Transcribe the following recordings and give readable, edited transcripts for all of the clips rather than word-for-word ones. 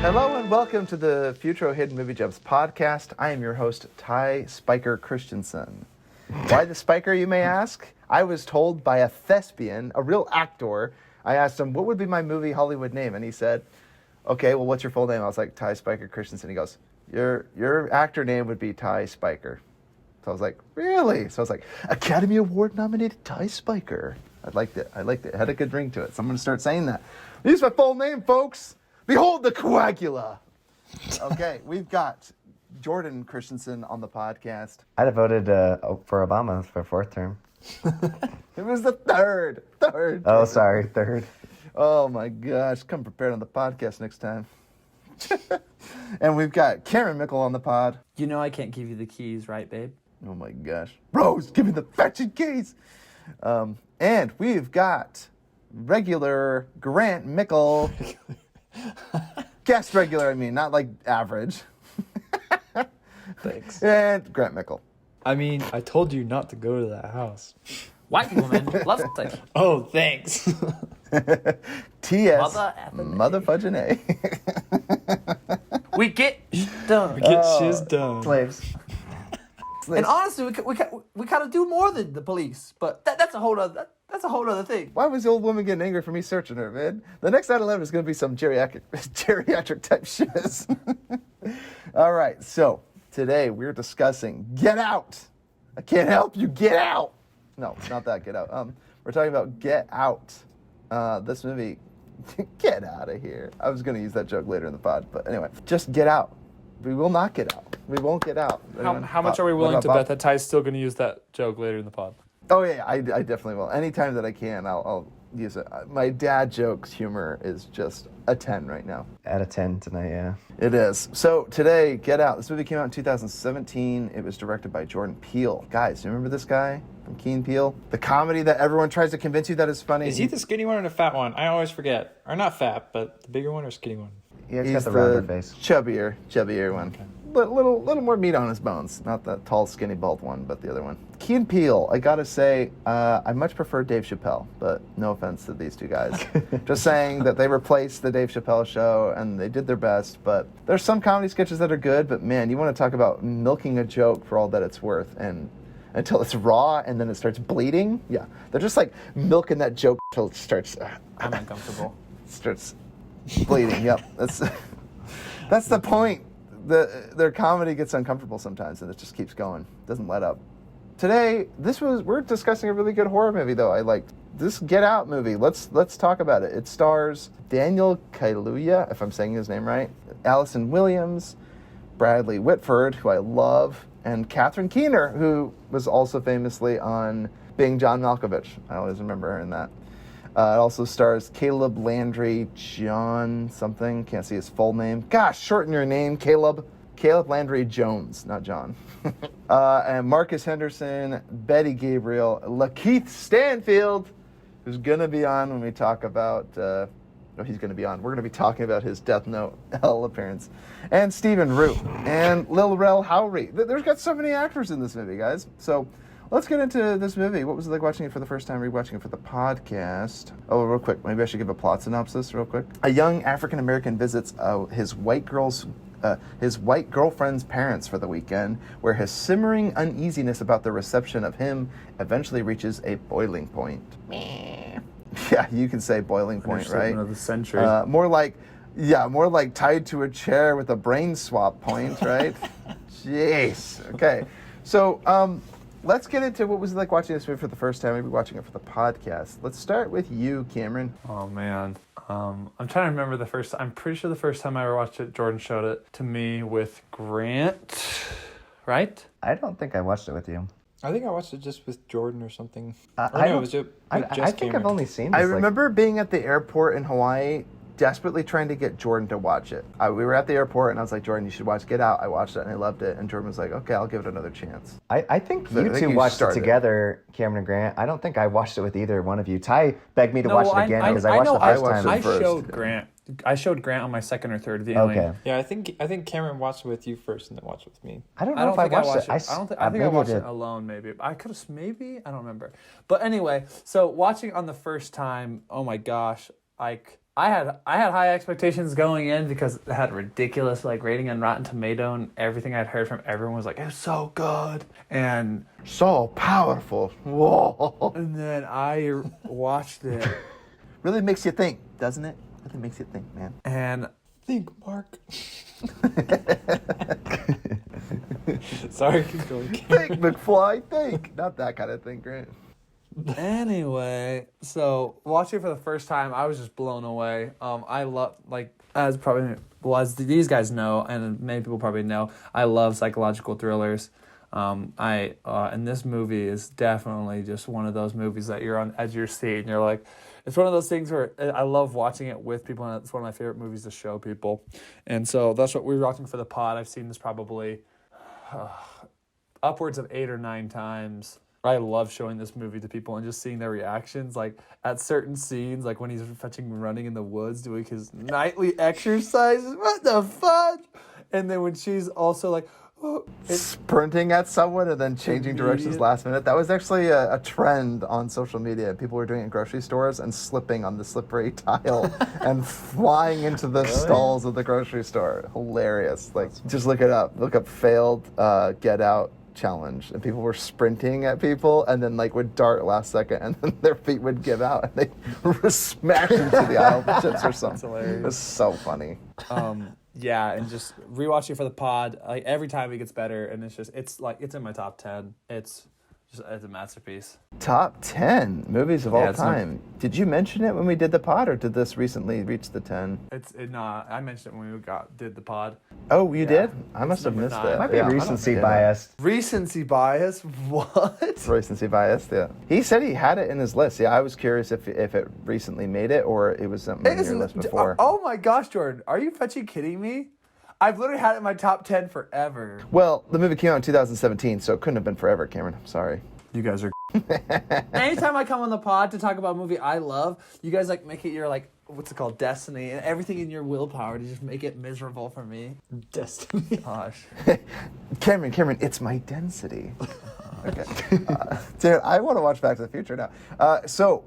Hello and welcome to the Futro Hidden Movie Gems podcast. I am your host, Ty Spiker Christensen. Why the Spiker, you may ask? I was told by a thespian, a real actor. I asked him, what would be my movie Hollywood name? And he said, okay, well, what's your full name? I was like, Ty Spiker Christensen. He goes, your actor name would be Ty Spiker. So I was like, really? So I was like, Academy Award nominated Ty Spiker. I liked it. It had a good ring to it. So I'm going to start saying that. Use my full name, folks. Behold the coagula. Okay, we've got Jordan Christensen on the podcast. I'd have voted for Obama for fourth term. It was the third. Oh, sorry, third. Oh my gosh, come prepared on the podcast next time. And we've got Karen Mickle on the pod. You know I can't give you the keys, right, babe? Oh my gosh. Rose, give me the fetching keys. And we've got regular Grant Mickle. Guest regular, I mean, not like average. Thanks. And Grant Mickle. I mean, I told you not to go to that house. White woman, love it. Oh, thanks. T.S. Mother fudging A. We get done. We get shiz done. Slaves. And honestly, we kind of do more than the police, but that's a whole other thing. Why was the old woman getting angry for me searching her, man? The next 9/11 is going to be some geriatric type shiz. All right, so today we're discussing Get Out. I can't help you, Get Out. No, not that Get Out. We're talking about Get Out. This movie, get out of here. I was going to use that joke later in the pod, but anyway, just get out. We will not get out. We won't get out. How much are we willing to bet that Ty's still going to use that joke later in the pod? Oh, yeah, I definitely will. Anytime that I can, I'll use it. My dad jokes humor is just a 10 right now. Out of 10 tonight, yeah. It is. So today, Get Out. This movie came out in 2017. It was directed by Jordan Peele. Guys, do you remember this guy from Key and Peele? The comedy that everyone tries to convince you that is funny. Is he the skinny one or the fat one? I always forget. Or not fat, but the bigger one or skinny one? Yeah, he's got the rounder face. Chubbier one. Okay. But little more meat on his bones. Not the tall, skinny, bald one, but the other one. Key and Peele, I gotta say, I much prefer Dave Chappelle, but no offense to these two guys. Just saying that they replaced the Dave Chappelle show, and they did their best, but there's some comedy sketches that are good, but man, you want to talk about milking a joke for all that it's worth, and until it's raw, and then it starts bleeding. Yeah, they're just like milking that joke until it starts... I'm uncomfortable. Starts bleeding, yep. That's the point. Their comedy gets uncomfortable sometimes, and it just keeps going. Doesn't let up. Today, we're discussing a really good horror movie, though. I liked this Get Out movie. Let's talk about it. It stars Daniel Kaluuya, if I'm saying his name right, Allison Williams, Bradley Whitford, who I love, and Catherine Keener, who was also famously on Being John Malkovich. I always remember her in that. It also stars Caleb Landry John something. Can't see his full name. Gosh, shorten your name, Caleb. Caleb Landry Jones, not John. And Marcus Henderson, Betty Gabriel, Lakeith Stanfield, who's going to be on when we talk about... he's going to be on. We're going to be talking about his Death Note L appearance. And Stephen Root. And Lil Rel Howery. There's got so many actors in this movie, guys. So... let's get into this movie. What was it like watching it for the first time, rewatching it for the podcast? Oh, real quick. Maybe I should give a plot synopsis real quick. A young African-American visits his white girlfriend's parents for the weekend, where his simmering uneasiness about the reception of him eventually reaches a boiling point. Yeah, you can say boiling point, right? Of the century. More like tied to a chair with a brain swap point, right? Jeez. Okay. So, let's get into what was it like watching this movie for the first time, maybe watching it for the podcast. Let's start with you, Cameron. Oh, man. I'm trying to remember I'm pretty sure the first time I ever watched it, Jordan showed it to me with Grant, right? I don't think I watched it with you. I think I watched it just with Jordan or something. I think I've only seen this. I remember being at the airport in Hawaii desperately trying to get Jordan to watch it. We were at the airport, and I was like, Jordan, you should watch Get Out. I watched it, and I loved it. And Jordan was like, okay, I'll give it another chance. I think you two watched it together, Cameron and Grant. I don't think I watched it with either one of you. Ty begged me to watch it again because I watched the first time. I showed Grant I showed Grant on my second or third viewing. Okay. Yeah, I think Cameron watched it with you first and then watched it with me. I don't I know don't if I think I watched it. I think I watched it alone. Maybe I could have. Maybe I don't remember. But anyway, so watching on the first time, oh my gosh, like I had high expectations going in because it had a ridiculous like rating on Rotten Tomato, and everything I'd heard from everyone was like it was so good and So powerful. Whoa. and then I watched it Really makes you think, doesn't it? Really makes you think, man. and Think, Mark. Sorry, keep going. Think, McFly, think. Not that kind of thing, Grant. anyway, so watching it for the first time, I was just blown away. I love as these guys know, and many people probably know, I love psychological thrillers. And this movie is definitely just one of those movies that you're on edge of your seat, and you're like, it's one of those things where I love watching it with people, and it's one of my favorite movies to show people. And so that's what we're watching for the pod. I've seen this probably upwards of 8 or 9 times. I love showing this movie to people and just seeing their reactions, like at certain scenes, like when he's running in the woods, doing his nightly exercises. What the fuck? And then when she's also like, sprinting at someone and then changing directions last minute. That was actually a trend on social media. People were doing it in grocery stores and slipping on the slippery tile and flying into the stalls of the grocery store. Hilarious. Like, just look it up. Look up failed Get Out challenge, and people were sprinting at people and then like would dart last second, and then their feet would give out and they were smashed into the aisle of chips or something. It was so funny. Yeah, and just rewatching it for the pod, like every time it gets better, and it's in my top 10. It's a masterpiece. Top 10 movies of all time. Did you mention it when we did the pod, or did this recently reach the 10? I mentioned it when we did the pod. Oh, you did? I must have missed it. Might be recency biased. Recency bias? What? Recency bias, yeah. He said he had it in his list. Yeah, I was curious if it recently made it or it was something on your list before. Oh my gosh, Jordan. Are you fucking kidding me? I've literally had it in my top 10 forever. Well, the movie came out in 2017, so it couldn't have been forever, Cameron. I'm sorry. You guys are Anytime I come on the pod to talk about a movie I love, you guys like make it your like, what's it called, destiny, and everything in your willpower to just make it miserable for me. Destiny. Gosh. Cameron, it's my density. Okay. Dude, I want to watch Back to the Future now. So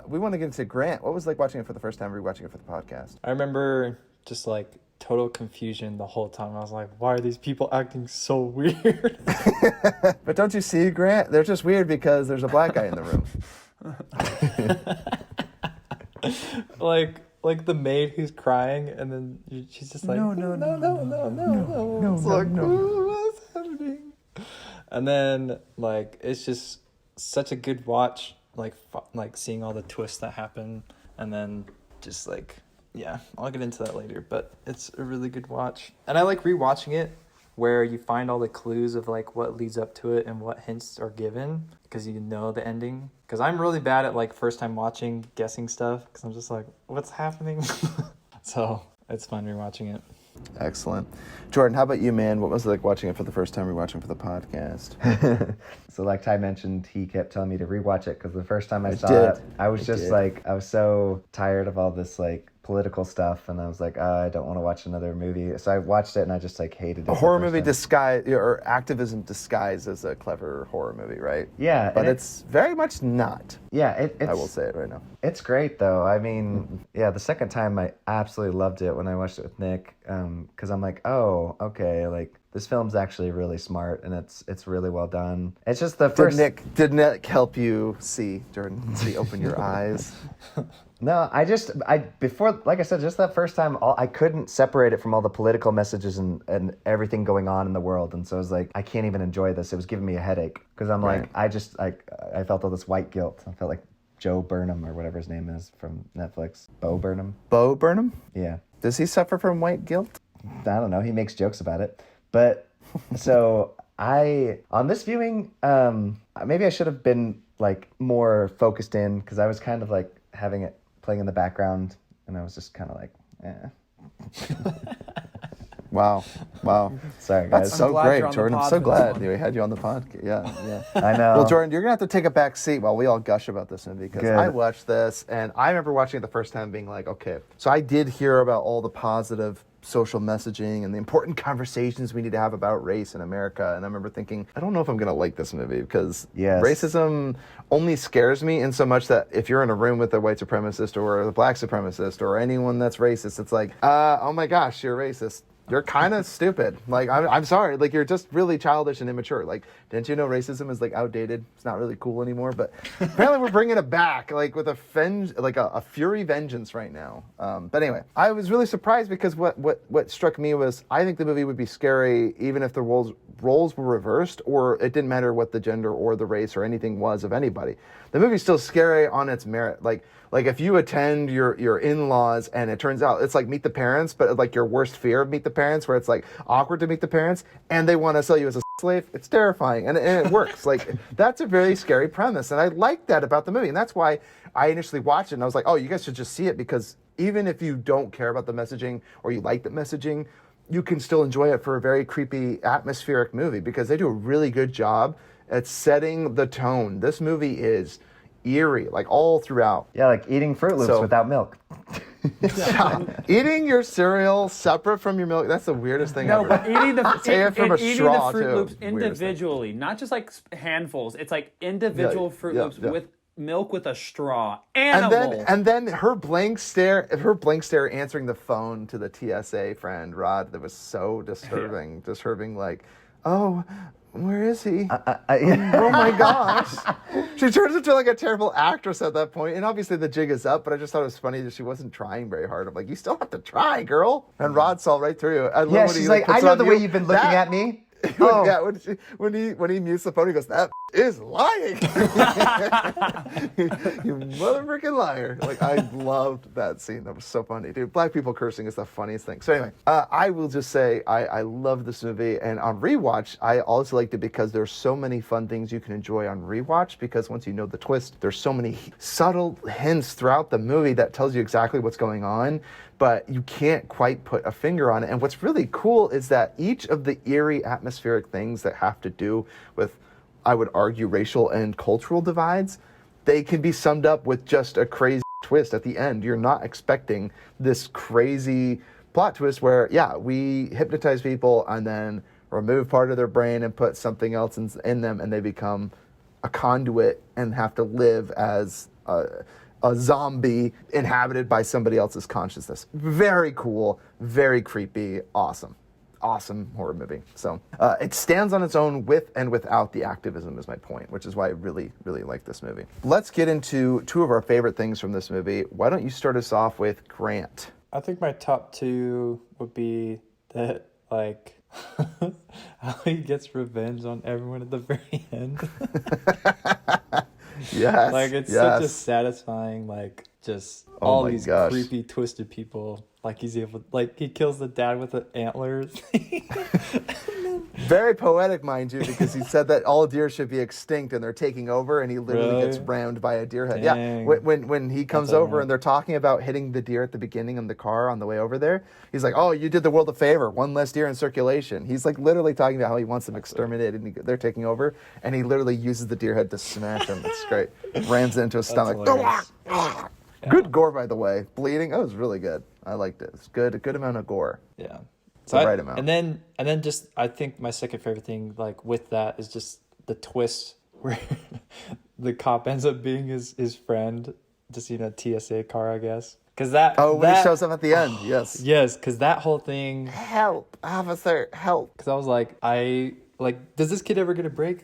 we want to get into Grant. What was it like watching it for the first time, rewatching it for the podcast? I remember just like total confusion the whole time. I was like, why are these people acting so weird? But don't you see, Grant? They're just weird because there's a black guy in the room. like the maid who's crying, and then she's just like, no. It's like, what's happening? And then like it's just such a good watch, like seeing all the twists that happen, and then just like, yeah, I'll get into that later, but it's a really good watch. And I like rewatching it where you find all the clues of like what leads up to it and what hints are given because you know the ending. Because I'm really bad at like first time watching, guessing stuff, because I'm just like, what's happening? So it's fun rewatching it. Excellent. Jordan, how about you, man? What was it like watching it for the first time, rewatching for the podcast? So like Ty mentioned, he kept telling me to rewatch it because the first time I saw it, I was just like, I was so tired of all this like political stuff, and I was like, I don't want to watch another movie. So I watched it and I just like hated it. A horror movie disguised, or activism disguised as a clever horror movie, right? Yeah. But it's very much not. Yeah, it's, I will say it right now. It's great though. I mean, yeah, the second time I absolutely loved it when I watched it with Nick, because I'm like, oh, okay, like this film's actually really smart and it's really well done. It's just the first. Did Nick help you see, Jordan? Did he open your eyes? No, before, like I said, just that first time, I couldn't separate it from all the political messages and everything going on in the world. And so I was like, I can't even enjoy this. It was giving me a headache because I'm like, I felt all this white guilt. I felt like Joe Burnham or whatever his name is from Netflix. Bo Burnham? Bo Burnham? Yeah. Does he suffer from white guilt? I don't know. He makes jokes about it. But so on this viewing, maybe I should have been like more focused in because I was kind of like having it playing in the background, and I was just kind of like, Wow. Sorry, guys. That's so glad great, you're on the Jordan. I'm pod so for this glad one. we had you on the podcast. Yeah. I know. Well, Jordan, you're going to have to take a back seat while we all gush about this movie because Good. I watched this and I remember watching it the first time being like, okay. So I did hear about all the positive social messaging and the important conversations we need to have about race in America. And I remember thinking, I don't know if I'm going to like this movie because racism only scares me in so much that if you're in a room with a white supremacist or a black supremacist or anyone that's racist, it's like, oh my gosh, you're racist. You're kind of stupid. Like, I'm sorry. Like, you're just really childish and immature. Like, didn't you know racism is, like, outdated? It's not really cool anymore. But apparently we're bringing it back, like, with a fury vengeance right now. But anyway, I was really surprised because what struck me was I think the movie would be scary even if the roles were reversed or it didn't matter what the gender or the race or anything was of anybody. The movie's still scary on its merit. Like if you attend your in-laws and it turns out it's like Meet the Parents, but like your worst fear of Meet the Parents, where it's like awkward to meet the parents and they want to sell you as a slave, it's terrifying and it works. Like that's a very scary premise, and I like that about the movie, and that's why I initially watched it and I was like, oh, you guys should just see it because even if you don't care about the messaging or you like the messaging, you can still enjoy it for a very creepy, atmospheric movie because they do a really good job at setting the tone. This movie is eerie, like all throughout. Yeah, like eating Fruit Loops without milk. Eating your cereal separate from your milk, that's the weirdest thing ever. But eating the eating the Fruit Loops too. individually, not just like handfuls. It's like individual Fruit Loops with milk with a straw and then her blank stare answering the phone to the TSA friend Rod, that was so disturbing. Like, oh, where is he? Oh my gosh. She turns into like a terrible actress at that point, and obviously the jig is up, but I just thought it was funny that she wasn't trying very hard. I'm like, you still have to try, girl. And Rod saw right through you. I love when she's like, I know the way you've been looking at me. Yeah, when he mutes the phone, he goes, "That is lying." You mother freaking liar! Like, I loved that scene. That was so funny, dude. Black people cursing is the funniest thing. So anyway, I will just say I love this movie, and on rewatch, I also liked it because there's so many fun things you can enjoy on rewatch. Because once you know the twist, there's so many subtle hints throughout the movie that tells you exactly what's going on, but you can't quite put a finger on it. And what's really cool is that each of the eerie atmospheric things that have to do with, I would argue, racial and cultural divides, they can be summed up with just a crazy twist at the end. You're not expecting this crazy plot twist where, we hypnotize people and then remove part of their brain and put something else in them, and they become a conduit and have to live as a zombie inhabited by somebody else's consciousness. Very cool, very creepy, awesome horror movie. So it stands on its own with and without the activism is my point, which is why I really, really like this movie. Let's get into two of our favorite things from this movie. Why don't you start us off with Grant? I think my top two would be that, like, how he gets revenge on everyone at the very end. Yes. Like, it's such a satisfying, like, just all these creepy, twisted people. Like, he's able, like, he kills the dad with the antlers. Very poetic, mind you, because he said that all deer should be extinct and they're taking over, and he literally gets rammed by a deer head. Dang. Yeah, when he comes over and they're talking about hitting the deer at the beginning in the car on the way over there, he's like, "Oh, you did the world a favor. One less deer in circulation." He's like literally talking about how he wants them exterminated and they're taking over, and he literally uses the deer head to smash him. It's great. Rams it into his stomach. Good gore, by the way. Bleeding. Oh, it was really good. I liked it. It's good. A good amount of gore. Yeah. The right amount. And then just, I think my second favorite thing, like, with that is just the twist where the cop ends up being his friend, just in a TSA car, I guess. Because when he shows up at the end, yes. Yes, because that whole thing. Help, officer, help. Because I was like, does this kid ever get a break?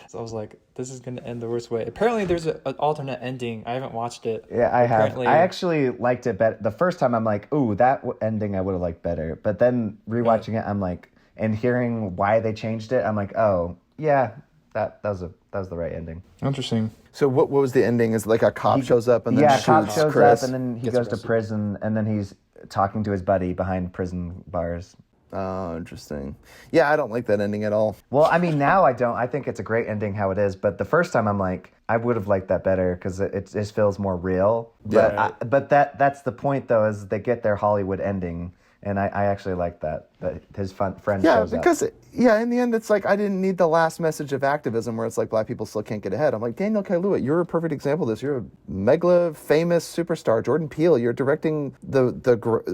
So I was like, this is going to end the worst way. Apparently, there's an alternate ending. I haven't watched it. Yeah, I have. I actually liked it better. The first time, I'm like, ooh, that ending I would have liked better. But then rewatching it, I'm like, and hearing why they changed it, I'm like, oh, yeah, that was the right ending. Interesting. So what was the ending? Is like a cop shows up and then shoots cop shows Chris. up and then he goes to prison, and then he's talking to his buddy behind prison bars. Oh, interesting. Yeah, I don't like that ending at all. Well, I mean, now I don't. I think it's a great ending how it is. But the first time, I'm like, I would have liked that better because it just feels more real. But Yeah. but that's the point, though, is they get their Hollywood ending And I actually like that his friend Yeah, shows up. because in the end, it's like I didn't need the last message of activism where it's like black people still can't get ahead. I'm like, Daniel Kaluuya, you're a perfect example of this. You're a mega famous superstar. Jordan Peele, you're directing the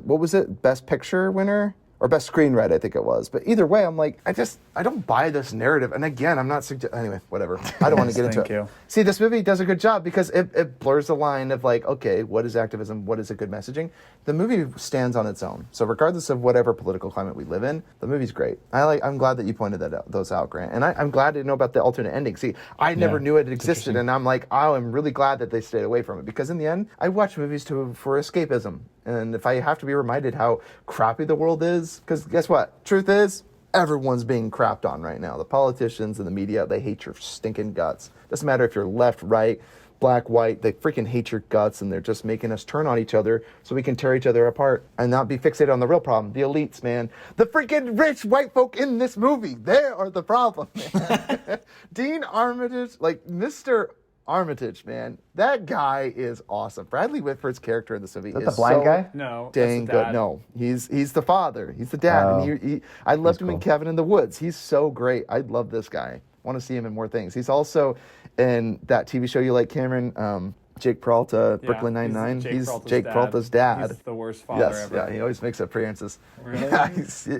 what was it, Best Picture winner? Or Best Screenwriter, I think it was. But either way, I'm like, I don't buy this narrative. And again, I'm not anyway, whatever. I don't want to get into it. See, this movie does a good job because it blurs the line of like, okay, what is activism? What is a good messaging? The movie stands on its own. So regardless of whatever political climate we live in, the movie's great. I'm glad that you pointed those out, Grant. And I'm glad to know about the alternate ending. See, I never knew it existed. And I'm like, oh, I'm really glad that they stayed away from it. Because in the end, I watch movies for escapism. And if I have to be reminded how crappy the world is, because guess what? Truth is, everyone's being crapped on right now. The politicians and the media, they hate your stinking guts. Doesn't matter if you're left, right, black, white, they freaking hate your guts, and they're just making us turn on each other so we can tear each other apart and not be fixated on the real problem, the elites, man. The freaking rich white folk in this movie, they are the problem, man. Dean Armitage, like Mr. Armitage, man, that guy is awesome. Bradley Whitford's character in this movie is the blind guy? No, dang good. No, he's the father. He's the dad. Oh. And I loved him in Cabin in the Woods. He's so great. I love this guy. Want to see him in more things. He's also in that TV show you like, Cameron. Jake Peralta, Brooklyn Nine-Nine. He's Jake Peralta's dad. He's the worst father ever. Yeah, he always makes appearances. Really? Yeah,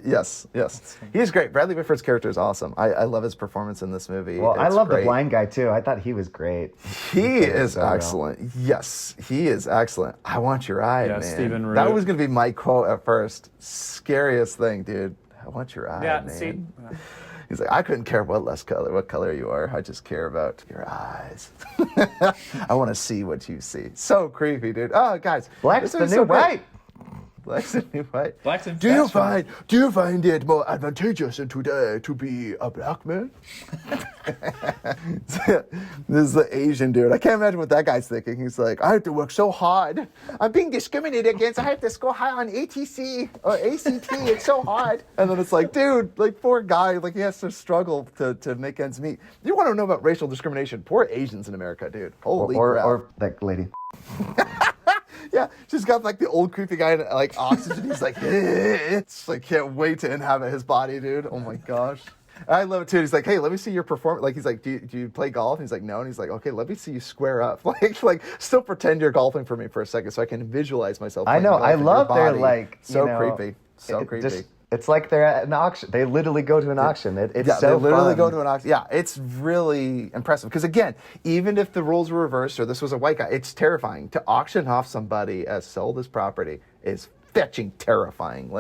yes. He's great. Bradley Whitford's character is awesome. I love his performance in this movie. Well, I love great. the blind guy, too. I thought he was great. He is excellent. Yes, he is excellent. I want your eye, man. Stephen Root. That was going to be my quote at first. Scariest thing, dude. I want your eye, man. See? He's like, I couldn't care what color you are. I just care about your eyes. I want to see what you see. So creepy, dude. Oh, guys. Black's the new white. Black's the new white. Black's in Do you find it more advantageous in today to be a black man? This is the Asian dude. I can't imagine what that guy's thinking. He's like, I have to work so hard. I'm being discriminated against. I have to score high on ATC or ACT. It's so hard. And then it's like, dude, like poor guy, like he has to struggle to make ends meet. You want to know about racial discrimination? Poor Asians in America, dude. Holy crap. Or that lady. Yeah, she's got like the old creepy guy in like oxygen. He's like, it's like can't wait to inhabit his body, dude. Oh my gosh. I love it too. He's like, hey, let me see your performance. Like he's like, do you play golf? And he's like, no. And he's like, okay, let me see you square up. Like still pretend you're golfing for me for a second so I can visualize myself. I know. golf I in your love their body. like so you know, creepy. So creepy. It's like they're at an auction. They literally go to an auction. It's yeah, so they literally fun. go to an auction. Yeah, it's really impressive. Because again, even if the roles were reversed or this was a white guy, it's terrifying. To auction off somebody as sold as property is fetching terrifying.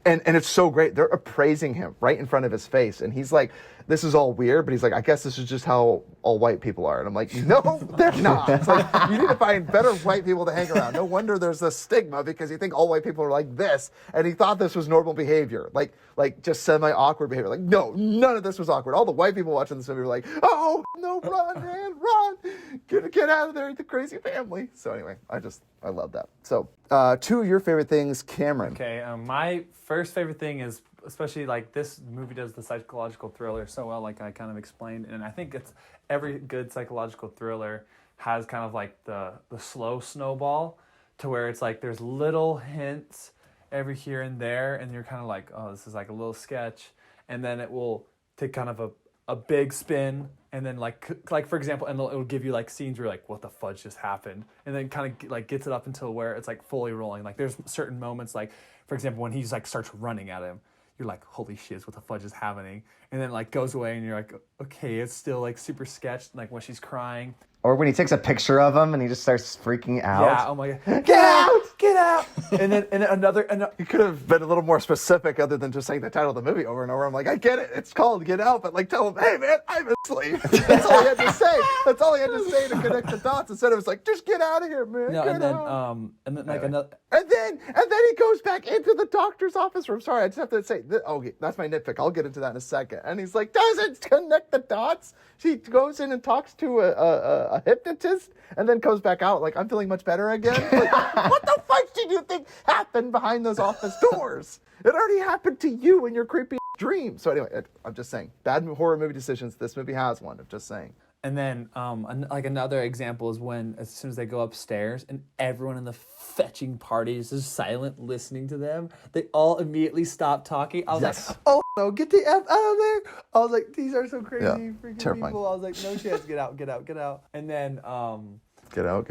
And it's so great. They're appraising him right in front of his face. And he's like, this is all weird, but he's like, I guess this is just how all white people are. And I'm like, no, they're not. It's like, you need to find better white people to hang around. No wonder there's this stigma because you think all white people are like this. And he thought this was normal behavior, like just semi-awkward behavior. Like, no, none of this was awkward. All the white people watching this movie were like, oh, no, run, man, run. Get out of there, the crazy family. So anyway, I love that. So two of your favorite things, Cameron. Okay, my first favorite thing is, especially like this movie does the psychological thriller so well, like I kind of explained, and I think it's every good psychological thriller has kind of like the slow snowball to where it's like there's little hints every here and there, and you're kind of like, oh, this is like a little sketch, and then it will take kind of a big spin, and then like for example, and it'll give you like scenes where you're like, what the fudge just happened, and then kind of like gets it up until where it's like fully rolling. Like there's certain moments, like for example, when he's like starts running at him, you're like, holy shit, what the fudge is happening? And then like goes away and you're like, okay, it's still like super sketched, like when she's crying. Or when he takes a picture of him and he just starts freaking out. Yeah, oh my god. Get out! And then another You could have been a little more specific other than just saying the title of the movie over and over. I'm like, I get it. It's called Get Out, but like tell him, hey man, I'm asleep. That's all he had to say. That's all he had to say to connect the dots. Instead it was like, just get out of here, man. No, get and then out. and then like another And then he goes back into the doctor's office room. Sorry, I just have to say, okay, that's my nitpick. I'll get into that in a second. And he's like, doesn't connect the dots. She goes in and talks to a hypnotist and then comes back out like, I'm feeling much better again. Like, what the fuck did you think happened behind those office doors? It already happened to you in your creepy dream. So anyway, I'm just saying, bad horror movie decisions. This movie has one. I'm just saying. And then, like another example is when, as soon as they go upstairs and everyone in the fetching party is just silent, listening to them, they all immediately stop talking. I was like, "Oh no, get the F out of there!" I was like, "These are so crazy, freaking terrifying. people." I was like, "No chance, get out, get out, get out!" And then, Get out.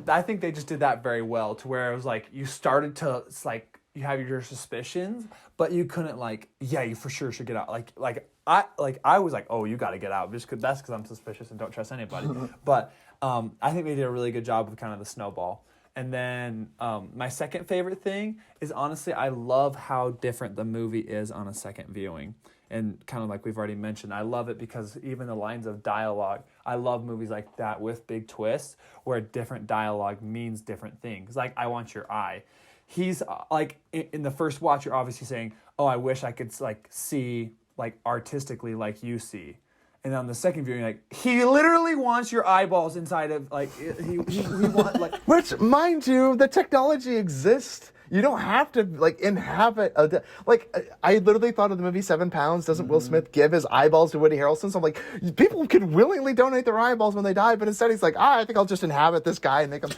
I think they just did that very well, to where it was like you started to, it's like you have your suspicions, but you couldn't like, yeah, you for sure should get out. I was like, oh, you got to get out, just that's because I'm suspicious and don't trust anybody. But I think they did a really good job with kind of the snowball. And then my second favorite thing is, honestly, I love how different the movie is on a second viewing. And kind of like we've already mentioned, I love it because even the lines of dialogue, I love movies like that with big twists where different dialogue means different things. Like, I want your eye. He's like, in the first watch, you're obviously saying, oh, I wish I could like see like artistically like you see. And on the second viewing, like, he literally wants your eyeballs inside of, like, he wants, like... Which, mind you, the technology exists. You don't have to, like, inhabit I literally thought of the movie 7 Pounds. Doesn't Will Smith give his eyeballs to Woody Harrelson? So I'm like, people could willingly donate their eyeballs when they die, but instead he's like, I think I'll just inhabit this guy and make him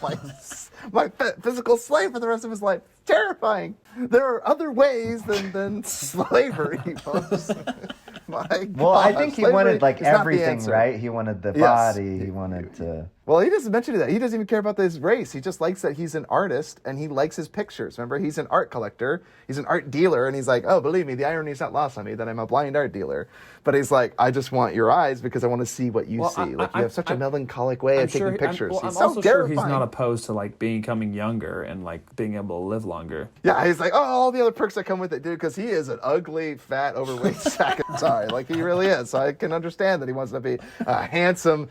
my physical slave for the rest of his life. Terrifying. There are other ways than slavery, folks. Well, I think he wanted like everything, right? He wanted the body. He wanted to. Well, he doesn't mention that. He doesn't even care about his race. He just likes that he's an artist and he likes his pictures. Remember, he's an art collector. He's an art dealer, and he's like, oh, believe me, the irony is not lost on me that I'm a blind art dealer. But he's like, I just want your eyes because I want to see what you see. You have such a melancholic way of taking pictures. I'm also sure he's not opposed to like becoming younger and like being able to live longer. Yeah, he's like, oh, all the other perks that come with it, dude, because he is an ugly, fat, overweight sack of sorry. Like, he really is. So I can understand that he wants to be a handsome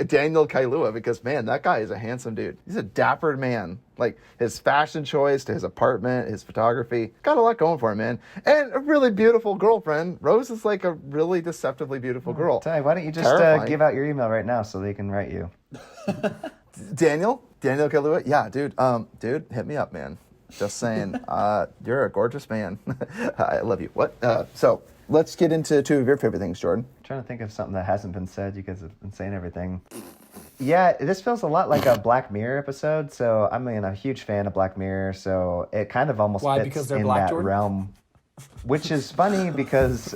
Daniel Kaluuya because, man, that guy is a handsome dude. He's a dapper man. Like, his fashion choice to his apartment, his photography, got a lot going for him, man. And a really beautiful girlfriend. Rose is like a really deceptively beautiful girl. Ty, why don't you just give out your email right now so they can write you? Daniel Kaluuya? Yeah, dude, hit me up, man. Just saying, you're a gorgeous man. I love you. What? So let's get into two of your favorite things, Jordan. I'm trying to think of something that hasn't been said. You guys have been saying everything. Yeah, this feels a lot like a Black Mirror episode. So I'm a huge fan of Black Mirror. So it kind of almost fits because they're in black, that Jordan? realm. Which is funny because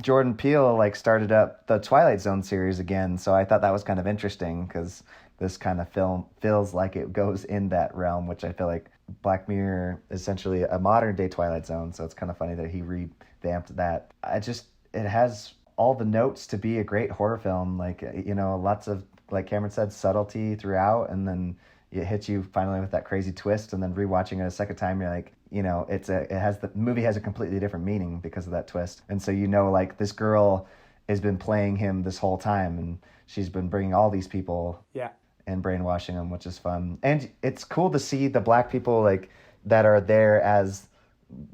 Jordan Peele like started up the Twilight Zone series again. So I thought that was kind of interesting because this kind of film feels like it goes in that realm, which I feel like Black Mirror is essentially a modern day Twilight Zone. So it's kind of funny that he revamped that. It has all the notes to be a great horror film. Like, lots of, like Cameron said, subtlety throughout. And then it hits you finally with that crazy twist. And then rewatching it a second time, you're like, the movie has a completely different meaning because of that twist. And so, like this girl has been playing him this whole time and she's been bringing all these people. Yeah. And brainwashing them, which is fun. And it's cool to see the black people like that are there as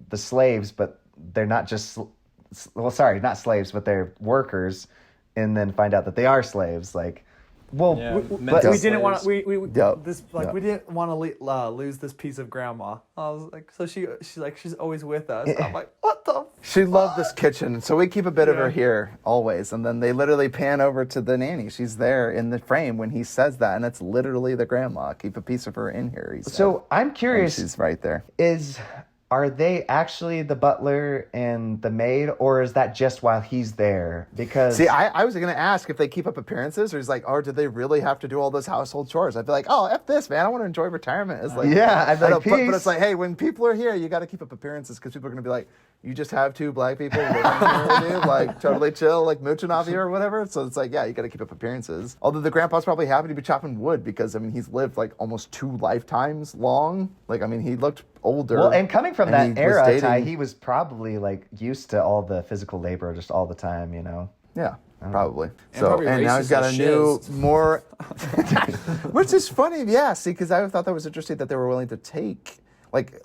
the slaves, but they're not just, not slaves, but they're workers, and then find out that they are slaves. Like, well, Yeah, but we didn't want to. We Yep. we didn't want to lose this piece of grandma. I was like, so she's always with us. I'm like, what the? She loved this kitchen, so we keep a bit of her here always. And then they literally pan over to the nanny. She's there in the frame when he says that, and it's literally the grandma. Keep a piece of her in here. He said. So I'm curious. And she's right there. Are they actually the butler and the maid, or is that just while he's there? Because see, I was going to ask if they keep up appearances, or he's like, oh, do they really have to do all those household chores? I'd be like, oh, F this, man. I want to enjoy retirement. It's like, yeah, I'd be like, but it's like, hey, when people are here, you got to keep up appearances because people are going to be like, you just have two black people living here with you, like totally chill, like mooching off you or whatever. So it's like, yeah, you got to keep up appearances. Although the grandpa's probably happy to be chopping wood because, he's lived like almost 2 lifetimes long. Like, he looked older. Well, and coming from that era, Ty, he was probably like used to all the physical labor just all the time, Yeah, probably. And now he's got a new, more, which is funny, yeah. See, because I thought that was interesting that they were willing to take.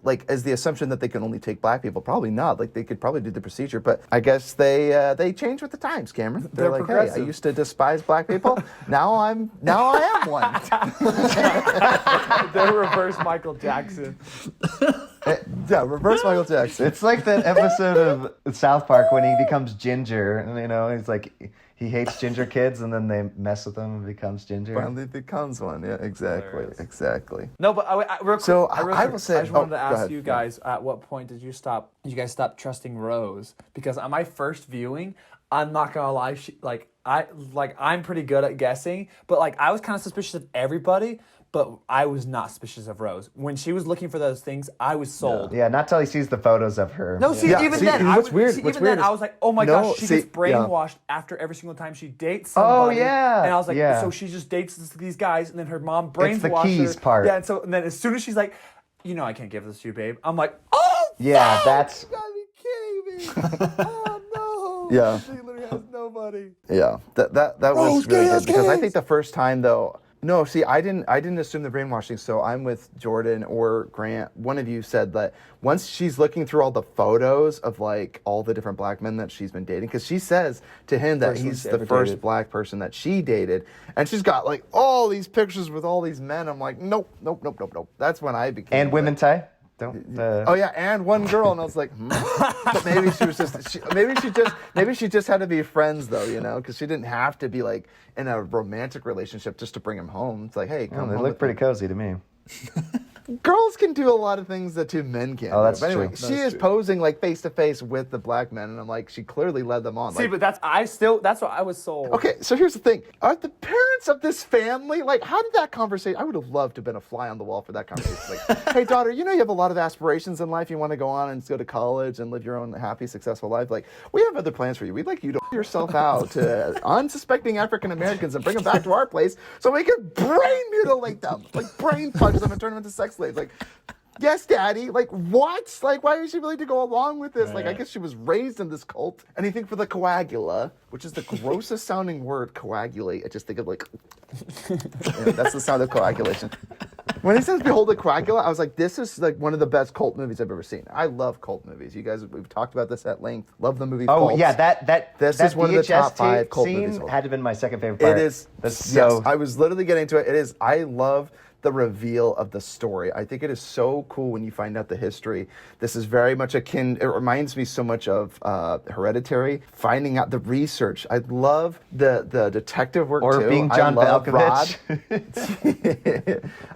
Like as the assumption that they can only take black people. Probably not. Like they could probably do the procedure, but I guess they change with the times, Cameron. They're like, hey, I used to despise black people. Now I am one. They're reverse Michael Jackson. Yeah, reverse Michael Jackson. It's like that episode of South Park when he becomes ginger, and he's like, He hates ginger kids, and then they mess with him and becomes ginger. Finally becomes one. Yeah, exactly. Hilarious. Exactly. No, but real quick, So, real I quick, will say- I just wanted oh, to go ask ahead. you guys, at what point did you guys stop trusting Rose? Because on my first viewing, I'm not gonna lie, I'm pretty good at guessing, but like I was kind of suspicious of everybody, but I was not suspicious of Rose. When she was looking for those things, I was sold. Yeah, not till he sees the photos of her. No, see, Yeah, even see, then, what's weird I was like, oh my No, gosh, she see, gets brainwashed after every single time she dates Oh, somebody. yeah, And I was like, yeah. so she just dates these guys, and then her mom It's brainwashes the keys her. part. Yeah, and then as soon as she's like, I can't give this to you, babe. I'm like, oh, Yeah, fuck! that's- You gotta be kidding me. Oh no. Yeah. She literally has nobody. Yeah, that was Rose really Gaines, good because I Gaines. think the first time though. No, see, I didn't assume the brainwashing. So I'm with Jordan or Grant. One of you said that once she's looking through all the photos of like all the different black men that she's been dating, because she says to him that First one he's she the ever first dated. black person that she dated, and she's got like all these pictures with all these men. I'm like, nope. That's when I became. And women tie. Don't. Oh yeah, and one girl, and I was like, but maybe she was maybe she just had to be friends though, because she didn't have to be like in a romantic relationship just to bring him home. It's like, hey, come They home look with pretty me. cozy to me. Girls can do a lot of things that two men can't. Oh, that's do. But anyway, true. she is posing like face to face with the black men, and I'm like, she clearly led them on. See, Like, but that's what I was sold. okay, so here's the thing: are the parents of this family like? How did that conversation? I would have loved to have been a fly on the wall for that conversation. Like, hey, daughter, you have a lot of aspirations in life. You want to go on and go to college and live your own happy, successful life. Like, we have other plans for you. We'd like you to yourself out to unsuspecting African Americans and bring them back to our place so we can brain mutilate them, like brain punch them and turn them into sex slaves. Like, yes, daddy. Like, what? Like, why is she willing to go along with this? Like, I guess she was raised in this cult. Anything for the coagula, which is the grossest sounding word, coagulate. I just think of like, that's the sound of coagulation. When he says behold the coagula, I was like, this is like one of the best cult movies I've ever seen. I love cult movies. You guys, we've talked about this at length. Love the movie Oh Cults. yeah, that This is one of the top 5 cult scene movies. had to have been my second favorite part. It is. That's Yes, so. I was literally getting to it. It is. I love the reveal of the story. I think it is so cool when you find out the history. This is very much akin. It reminds me so much of Hereditary. Finding out the research. I love the detective work Or too. being John I love Malkovich.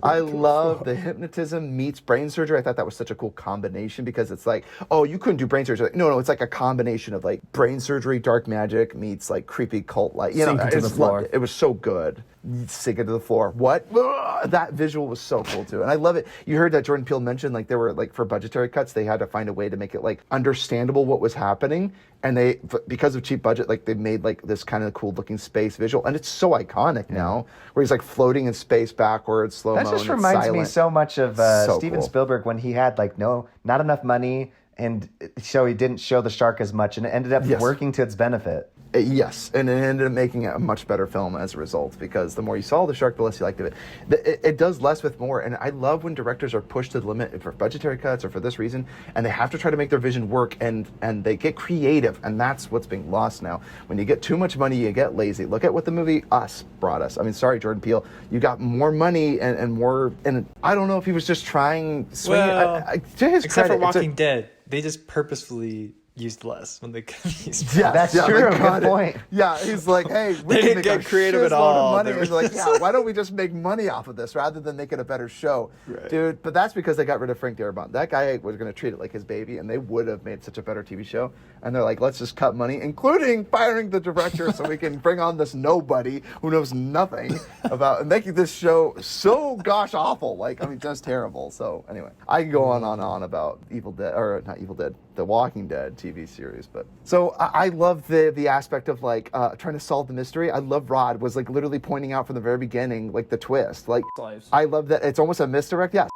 I love the hypnotism meets brain surgery. I thought that was such a cool combination because it's like, oh, you couldn't do brain surgery. Like, no, it's like a combination of like brain surgery, dark magic meets like creepy cult like. Sink it to the floor. It was so good. Sink it to the floor. What? Ugh, that visual was so cool too, and I love it. You heard that Jordan Peele mentioned like there were like for budgetary cuts they had to find a way to make it like understandable what was happening, and they because of cheap budget like they made like this kind of cool looking space visual, and it's so iconic now where he's like floating in space backwards, slow mo. That just reminds me so much of So Steven cool. Spielberg when he had like not enough money, and so he didn't show the shark as much, and it ended up Yes. working to its benefit. Yes, and it ended up making a much better film as a result because the more you saw the shark, the less you liked of it. It does less with more, and I love when directors are pushed to the limit for budgetary cuts or for this reason, and they have to try to make their vision work, and they get creative, and that's what's being lost now. When you get too much money, you get lazy. Look at what the movie Us brought us. I mean, sorry, Jordan Peele, you got more money and more, and I don't know if he was just trying swing Well, to his Except credit, for it's a- Walking Dead, they just purposefully used less when they could have used Yeah, That's yeah, true, they good cut it. point. Yeah, he's like, hey, we They can didn't make get a creative at shitload all. of money. They He's were like, just- yeah, why don't we just make money off of this rather than make it a better show, Right. dude? But that's because they got rid of Frank Darabont. That guy was going to treat it like his baby, and they would have made such a better TV show. And they're like, let's just cut money, including firing the director, so we can bring on this nobody who knows nothing about and making this show so gosh awful. Like, I mean, just terrible. So anyway, I can go on about Evil Dead, or not Evil Dead, the Walking Dead TV series. But so I love the aspect of like trying to solve the mystery. I love Rod was like literally pointing out from the very beginning like the twist. Like Slaves. I love that it's almost a misdirect. Yeah,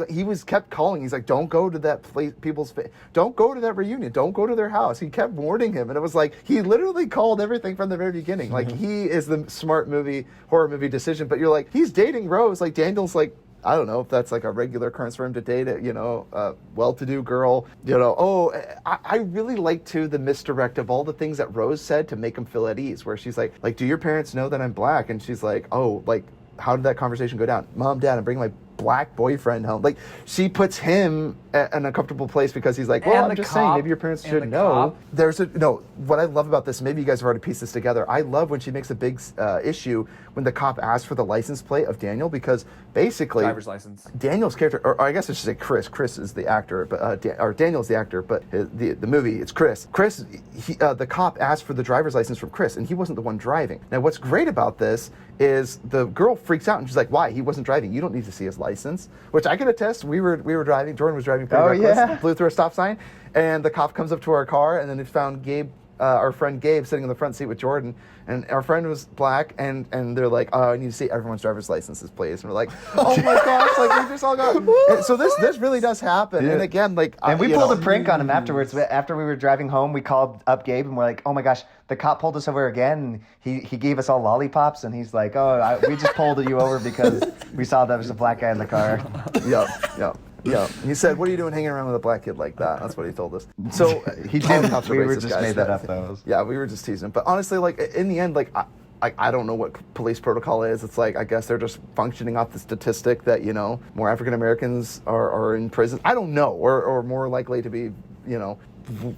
he was kept calling. He's like, don't go to that place, don't go to that reunion. Don't go to their house. He kept warning him, and it was like he literally called everything from the very beginning. Like he is the smart horror movie decision. But you're like, he's dating Rose. Like Daniel's like, I don't know if that's like a regular occurrence for him to date a well-to-do girl. I really like too the misdirect of all the things that Rose said to make him feel at ease. Where she's like, do your parents know that I'm black? And she's like, oh, like how did that conversation go down? Mom, Dad, I'm bringing my black boyfriend home. Like, she puts him in an uncomfortable place because he's like, well, And I'm the just saying, cop- maybe your parents and should the know. cop. What I love about this, maybe you guys have already pieced this together. I love when she makes a big issue when the cop asks for the license plate of Daniel, because basically Driver's license. Daniel's character, or I guess I should say Chris. Chris is the actor, but or Daniel's the actor, but the movie, it's Chris. Chris, the cop asked for the driver's license from Chris, and he wasn't the one driving. Now, what's great about this is the girl freaks out and she's like, "Why? He wasn't driving. You don't need to see his license." Which I can attest. We were driving. Jordan was driving pretty reckless. Blew through a stop sign, and the cop comes up to our car, and then they found Gabe. Our friend Gabe sitting in the front seat with Jordan, and our friend was black, and they're like, "Oh, I need to see everyone's driver's licenses, please." And we're like, "Oh my gosh!" Like, we just all got. And so this really does happen, and again, like, and we pulled a prank on him afterwards. After we were driving home, we called up Gabe and we're like, "Oh my gosh, the cop pulled us over again." And he gave us all lollipops, and he's like, we just pulled you over because we saw there was a black guy in the car." Yep. Yeah, he said, "What are you doing hanging around with a black kid like that?" That's what he told us. So he didn't. We were just made that up, though. Yeah, we were just teasing. But honestly, like, in the end, like, I don't know what police protocol is. It's like, I guess they're just functioning off the statistic that, more African Americans are in prison. I don't know, or more likely to be,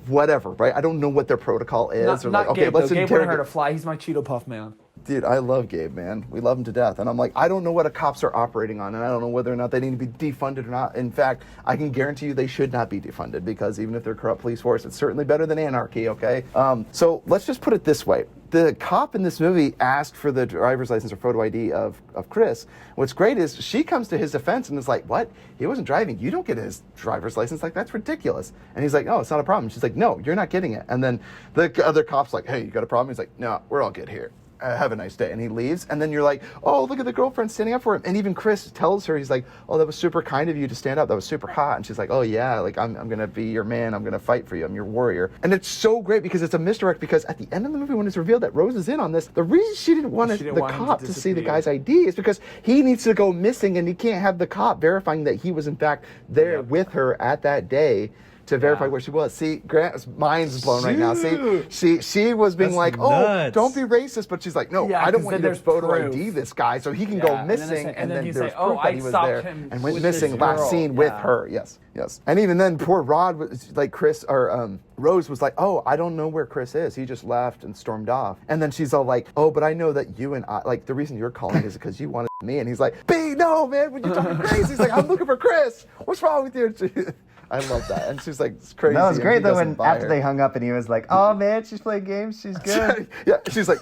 whatever, right? I don't know what their protocol is. Not Gabe, let's Gabe wanted her to fly. He's my Cheeto Puff man. Dude, I love Gabe, man. We love him to death. And I'm like, I don't know what cops are operating on, and I don't know whether or not they need to be defunded or not. In fact, I can guarantee you they should not be defunded, because even if they're a corrupt police force, it's certainly better than anarchy, okay? So let's just put it this way. The cop in this movie asked for the driver's license or photo ID of Chris. What's great is she comes to his defense and is like, "What? He wasn't driving. You don't get his driver's license. Like, that's ridiculous." And he's like, "No, it's not a problem." She's like, "No, you're not getting it." And then the other cop's like, "Hey, you got a problem?" He's like, "No, we're all good here. Have a nice day." And he leaves, and then you're like, "Oh, look at the girlfriend standing up for him." And even Chris tells her, he's like, "Oh, that was super kind of you to stand up. That was super hot." And she's like, "Oh yeah, like, I'm gonna be your man. I'm gonna fight for you. I'm your warrior." And it's so great because it's a misdirect, because at the end of the movie, when it's revealed that Rose is in on this, the reason she didn't want the cop to see the guy's ID is because he needs to go missing, and he can't have the cop verifying that he was in fact there with her at that day to verify where she was. See, Grant's mind's blown right now. See, she was being like, "Oh, don't be racist," but she's like, "No, I don't want you to photo ID this guy so he can go missing." And then there's proof that he was there and went missing last seen with her. Yes. And even then, poor Rod was like, Rose was like, "Oh, I don't know where Chris is. He just left and stormed off." And then she's all like, "Oh, but I know that you and I, like, the reason you're calling is because you wanted me." And he's like, "B, no, man, when you're talking crazy." He's like, "I'm looking for Chris. What's wrong with you?" I love that. And she's like, "It's crazy." No, it was great though when after they hung up and he was like, "Oh man, she's playing games. She's good." Yeah, she's like,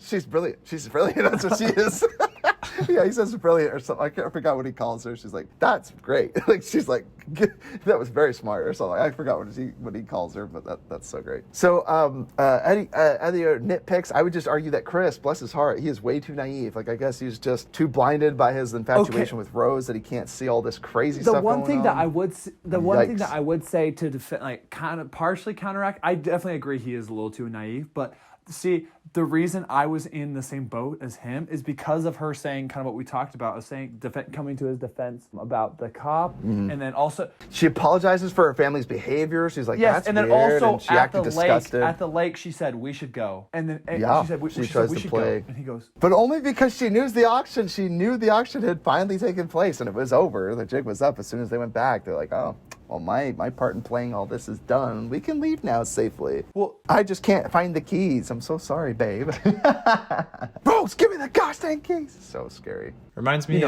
she's brilliant. She's brilliant. That's what she is. Yeah, he says brilliant or something. I forgot what he calls her. She's like, "That's great." Like, she's like, "That was very smart" or something. I forgot what he calls her, but that's so great. So Eddie nitpicks. I would just argue that Chris, bless his heart, he is way too naive. Like, I guess he's just too blinded by his infatuation with Rose that he can't see all this crazy stuff going on. The one thing that I would say to defend, like, kind of partially counteract, I definitely agree he is a little too naive, but see, the reason I was in the same boat as him is because of her saying kind of what we talked about, saying coming to his defense about the cop, and then also she apologizes for her family's behavior. She's like, yes, "That's and then weird," also and she acted disgusted. at the lake, she said, "We should go," and then she said, she tries we to should play. go, and he goes, but only because she knew the auction. She knew the auction had finally taken place and it was over. The jig was up as soon as they went back. They're like, "Oh, well, my part in playing all this is done. We can leave now safely." Well, I just can't find the keys. I'm so sorry, babe. Rose, give me the gosh dang keys. So scary. Reminds me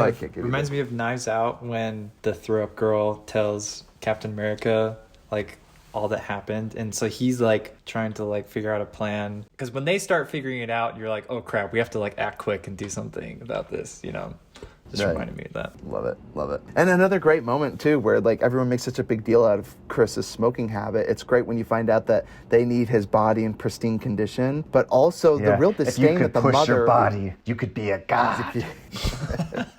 of Knives Out when the throw up girl tells Captain America like all that happened, and so he's like trying to like figure out a plan, because when they start figuring it out, you're like, "Oh crap, we have to like act quick and do something about this," Just reminded me of that. Love it. And another great moment too, where like everyone makes such a big deal out of Chris's smoking habit. It's great when you find out that they need his body in pristine condition, but also the real disdain that the mother. If you could push your body, you could be a god.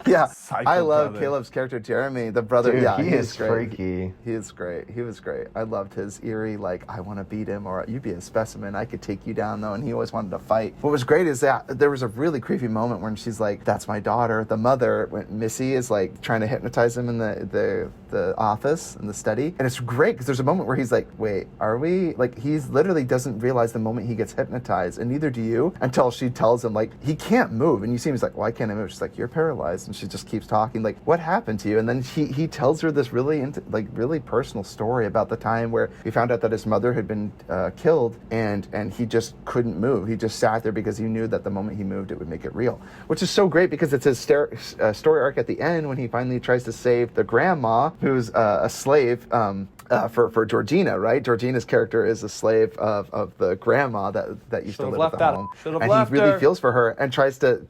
Yeah, Psycho I love brother. Caleb's character, Jeremy, the brother. Dude, yeah, he is great. freaky. He is great. He was great. I loved his eerie, like, "I want to beat him," or "You be a specimen. I could take you down," though. And he always wanted to fight. What was great is that there was a really creepy moment when she's like, "That's my daughter." The mother, when Missy is like trying to hypnotize him in the office, in the study. And it's great because there's a moment where he's like, "Wait, are we?" Like, he's literally doesn't realize the moment he gets hypnotized, and neither do you, until she tells him, like, he can't move. And you see him, he's like, "Why can't I move?" She's like, "You're paralyzed." and she just keeps talking, like, what happened to you? And then he tells her this really really personal story about the time where he found out that his mother had been killed, and he just couldn't move. He just sat there because he knew that the moment he moved, it would make it real, which is so great because it's his story arc at the end when he finally tries to save the grandma who's a slave for Georgina, right? Georgina's character is a slave of the grandma that used to live at the home. And he really feels for her and tries to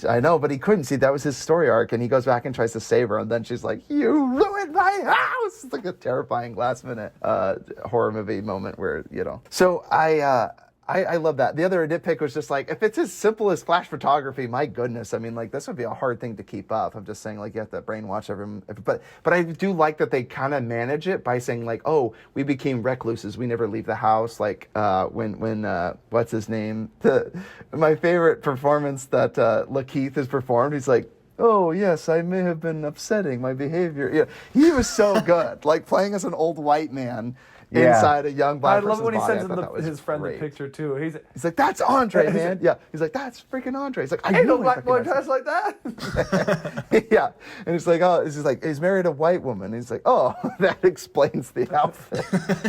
I know, but he couldn't. See, that was his story arc, and he goes back and tries to save her, and then she's like, you ruined my house! It's like a terrifying last-minute horror movie moment where, So I love that. The other nitpick was just like, if it's as simple as flash photography, my goodness, I mean, like, this would be a hard thing to keep up. I'm just saying, like, you have to brainwash everyone. But I do like that they kind of manage it by saying, like, oh, we became recluses. We never leave the house. Like, when what's his name? My favorite performance that Lakeith has performed, he's like, oh, yes, I may have been upsetting my behavior. Yeah, he was so good, like, playing as an old white man. Inside a young black person's body. I love when he sends his friend the picture too. He's like, that's Andre, man. Yeah. He's like, that's freaking Andre. He's like, ain't no black boy dressed like that. Yeah. And it's like, oh, it's just like, he's married a white woman. He's like, oh, that explains the outfit.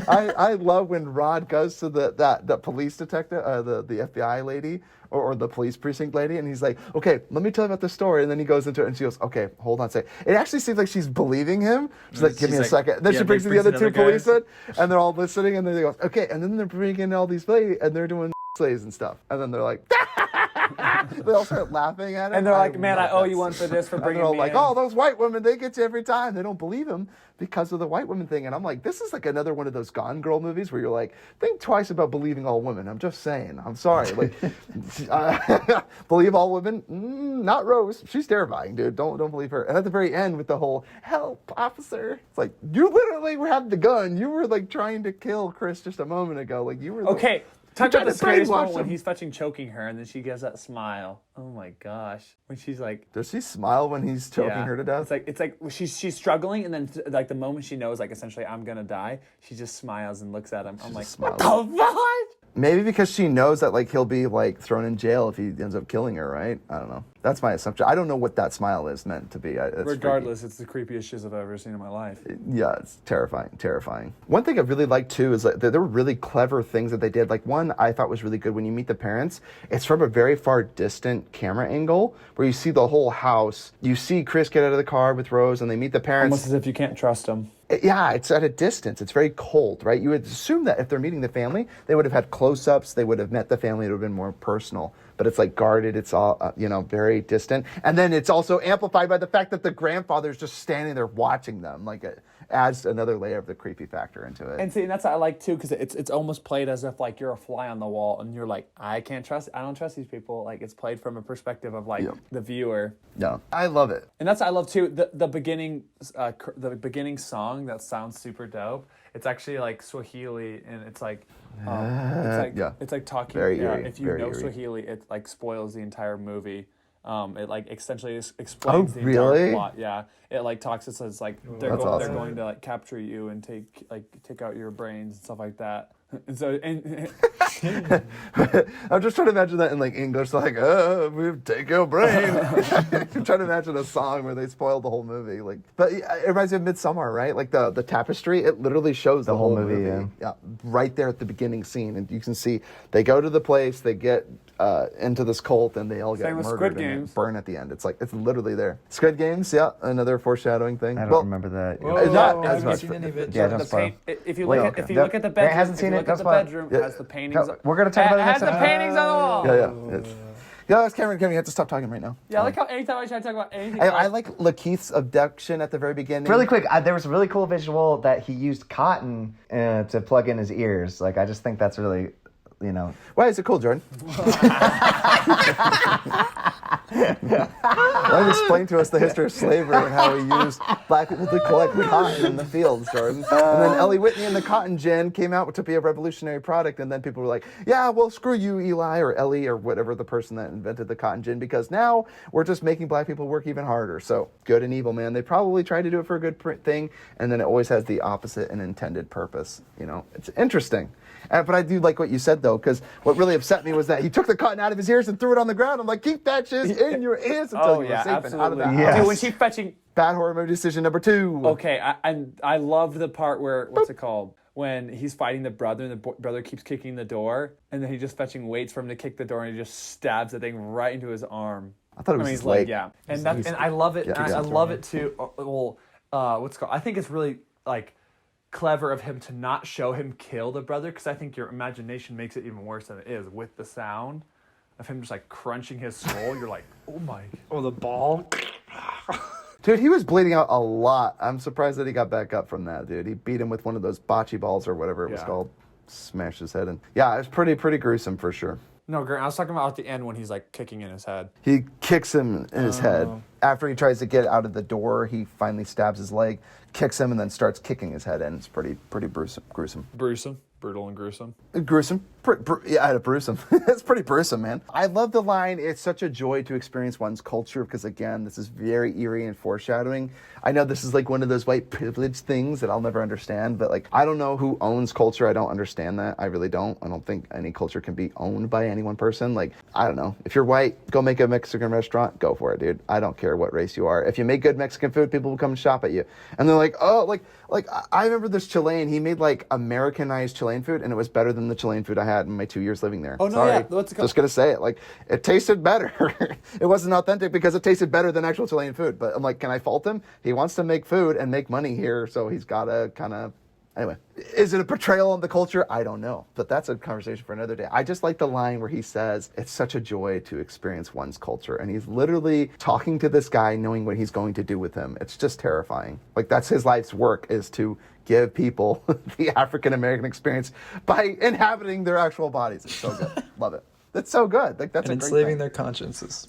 I love when Rod goes to the police detective, the FBI lady, or the police precinct lady, and he's like, okay, let me tell you about this story. And then he goes into it, and she goes, okay, hold on a second. It actually seems like she's believing him. She's like, give me a second. Then she brings in the other two policemen, and they're all listening, and then they go, okay, and then they're bringing in all these ladies, and they're doing slaves and stuff. And then they're like, they all start laughing at him. And they're like, man, I owe you one for this, for bringing me in. And they're all like, oh, those white women, they get you every time. They don't believe him because of the white woman thing. And I'm like, this is like another one of those Gone Girl movies where you're like, think twice about believing all women. I'm just saying. I'm sorry. Like, believe all women? Not Rose. She's terrifying, dude. Don't believe her. And at the very end with the whole, help, officer. It's like, you literally had the gun. You were like trying to kill Chris just a moment ago. Like, you were okay. Talk about the scariest moment when he's choking her, and then she gives that smile. Oh my gosh! When she's like, does she smile when he's choking her to death? It's like she's struggling, and then like the moment she knows, like, essentially, I'm gonna die, she just smiles and looks at him. I'm like, what the fuck? Maybe because she knows that, like, he'll be, like, thrown in jail if he ends up killing her, right? I don't know. That's my assumption. I don't know what that smile is meant to be. Regardless, it's the creepiest shiz I've ever seen in my life. Yeah, it's terrifying. One thing I really liked, too, is that there were really clever things that they did. Like, one I thought was really good when you meet the parents. It's from a very far distant camera angle where you see the whole house. You see Chris get out of the car with Rose, and they meet the parents. Almost as if you can't trust them. Yeah, it's at a distance. It's very cold, right? You would assume that if they're meeting the family, they would have had close-ups. They would have met the family. It would have been more personal. But it's like guarded. It's all, very distant. And then it's also amplified by the fact that the grandfather's just standing there watching them. Like, it adds another layer of the creepy factor into it. And see, that's what I like too, because it's almost played as if like you're a fly on the wall, and you're like, I don't trust these people. Like, it's played from a perspective of like the viewer. Yeah, I love it. And that's what I love too. The beginning song that sounds super dope. It's actually like Swahili, and it's like it's like talking. Very eerie, if you know eerie. Swahili, it like spoils the entire movie. It like essentially explains the really? entire plot. Yeah, it like talks. It says like they're going to like capture you and take out your brains and stuff like that. And so I'm just trying to imagine that in like English, like, we take your brain. I'm trying to imagine a song where they spoiled the whole movie. Like, but it reminds me of Midsommar, right? Like the tapestry, it literally shows the whole movie. Yeah, right there at the beginning scene, and you can see they go to the place, they get into this cult, and they all get murdered and burn at the end. It's like it's literally there. Squid Games, yeah, another foreshadowing thing. I don't remember that. Not as much. Seen any of it? Yeah, don't spoil. If you look at the bedroom, hasn't seen it. look at the bedroom, it has the paintings. We're gonna talk about it next time. It has the paintings on the wall. Yeah, it's Cameron, you have to stop talking right now. Yeah, I like how anytime I try to talk about anything. I like Lakeith's abduction at the very beginning. Really quick, there was a really cool visual that he used cotton to plug in his ears. Like, I just think that's really, Why is it cool, Jordan? Why don't you explain to us the history of slavery and how he used black people to collect cotton in the fields, Jordan? And then Ellie Whitney and the cotton gin came out to be a revolutionary product, and then people were like, yeah, well, screw you, Eli, or Ellie, or whatever the person that invented the cotton gin, because now we're just making black people work even harder. So, good and evil, man. They probably tried to do it for a good thing, and then it always has the opposite and intended purpose. It's interesting. But I do like what you said, though, because what really upset me was that he took the cotton out of his ears and threw it on the ground. I'm like, keep that shit in your ears until Oh you yeah, were safe and out of absolutely. the Yes. house. Dude, when she's fetching. Bad horror movie decision number 2. Okay, I love the part where what's it called when he's fighting the brother and the brother keeps kicking the door and then he's just fetching weights for him to kick the door and he just stabs the thing right into his arm. I thought it was he's his like leg. yeah, and I love it. Yeah, and I love it too. What's it called? I think it's really like clever of him to not show him kill the brother because I think your imagination makes it even worse than it is with the sound of him just like crunching his skull. You're like, oh my. Oh, the ball. Dude, he was bleeding out a lot. I'm surprised that he got back up from that, dude. He beat him with one of those bocce balls or whatever it was called. Smashed his head in. Yeah, it was pretty gruesome for sure. No, Grant, I was talking about at the end when he's like kicking in his head. He kicks him in his head. After he tries to get out of the door, he finally stabs his leg, kicks him, and then starts kicking his head in. It's pretty gruesome. Brutal and gruesome. Gruesome. Yeah, I had a gruesome. It's pretty gruesome, man. I love the line, it's such a joy to experience one's culture, because again, this is very eerie and foreshadowing. I know this is like one of those white privilege things that I'll never understand, but like, I don't know who owns culture. I don't understand that. I really don't. I don't think any culture can be owned by any one person. Like, I don't know. If you're white, go make a Mexican restaurant, go for it, dude. I don't care what race you are. If you make good Mexican food, people will come and shop at you. And they're like, oh, like I remember this Chilean, he made like Americanized Chilean food, and it was better than the Chilean food I had in my 2 years living there. Oh, no, Sorry. yeah. What's it called? Just gonna say it. Like, it tasted better. It wasn't authentic because it tasted better than actual Chilean food. But I'm like, can I fault him? He wants to make food and make money here, so he's gotta kind of. Anyway, is it a portrayal on the culture? I don't know. But that's a conversation for another day. I just like the line where he says, it's such a joy to experience one's culture. And he's literally talking to this guy knowing what he's going to do with him. It's just terrifying. Like, that's his life's work, is to give people the African-American experience by inhabiting their actual bodies. It's so good. Love it. That's so good. Like, that's And a great enslaving thing. their consciences.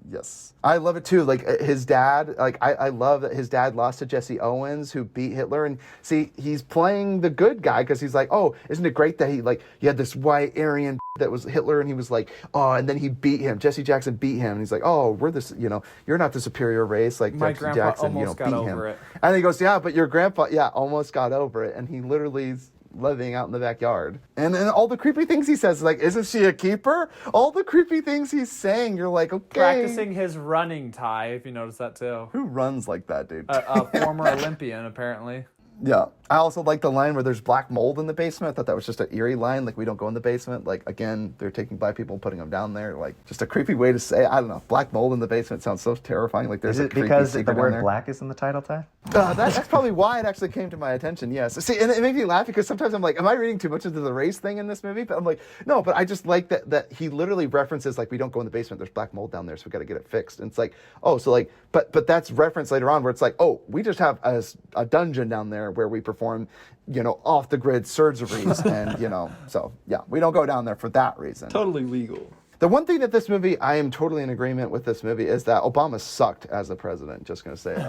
Yes. I love it too. Like his dad, like I love that his dad lost to Jesse Owens, who beat Hitler. And see, he's playing the good guy because he's like, oh, isn't it great that he had this white Aryan that was Hitler, and he was like, oh, and then he beat him. Jesse Jackson beat him, and he's like, oh, we're this, you're not the superior race. Like My Jesse grandpa Jackson, almost got beat over him. it. And he goes, yeah, but your grandpa, almost got over it, and he literally living out in the backyard. And all the creepy things he says, like, isn't she a keeper? All the creepy things he's saying, you're like, okay. Practicing his running, Ty, if you notice that too. Who runs like that, dude? A former Olympian, apparently. Yeah. I also like the line where there's black mold in the basement. I thought that was just an eerie line. Like, we don't go in the basement. Like, again, they're taking black people and putting them down there. Like, just a creepy way to say, I don't know. Black mold in the basement sounds so terrifying. Like, there's Is a it creepy because secret the down word there. black is in the title tag? That's probably why it actually came to my attention, yes. See, and it made me laugh because sometimes I'm like, am I reading too much into the race thing in this movie? But I'm like, no, but I just like that he literally references, like, we don't go in the basement, there's black mold down there, so we got to get it fixed. And it's like, oh, so like, but that's referenced later on where it's like, oh, we just have a dungeon down there where we perform, off the grid surgeries. And, so yeah, we don't go down there for that reason. Totally legal. The one thing that this movie, I am totally in agreement with this movie, is that Obama sucked as the president. Just going to say it.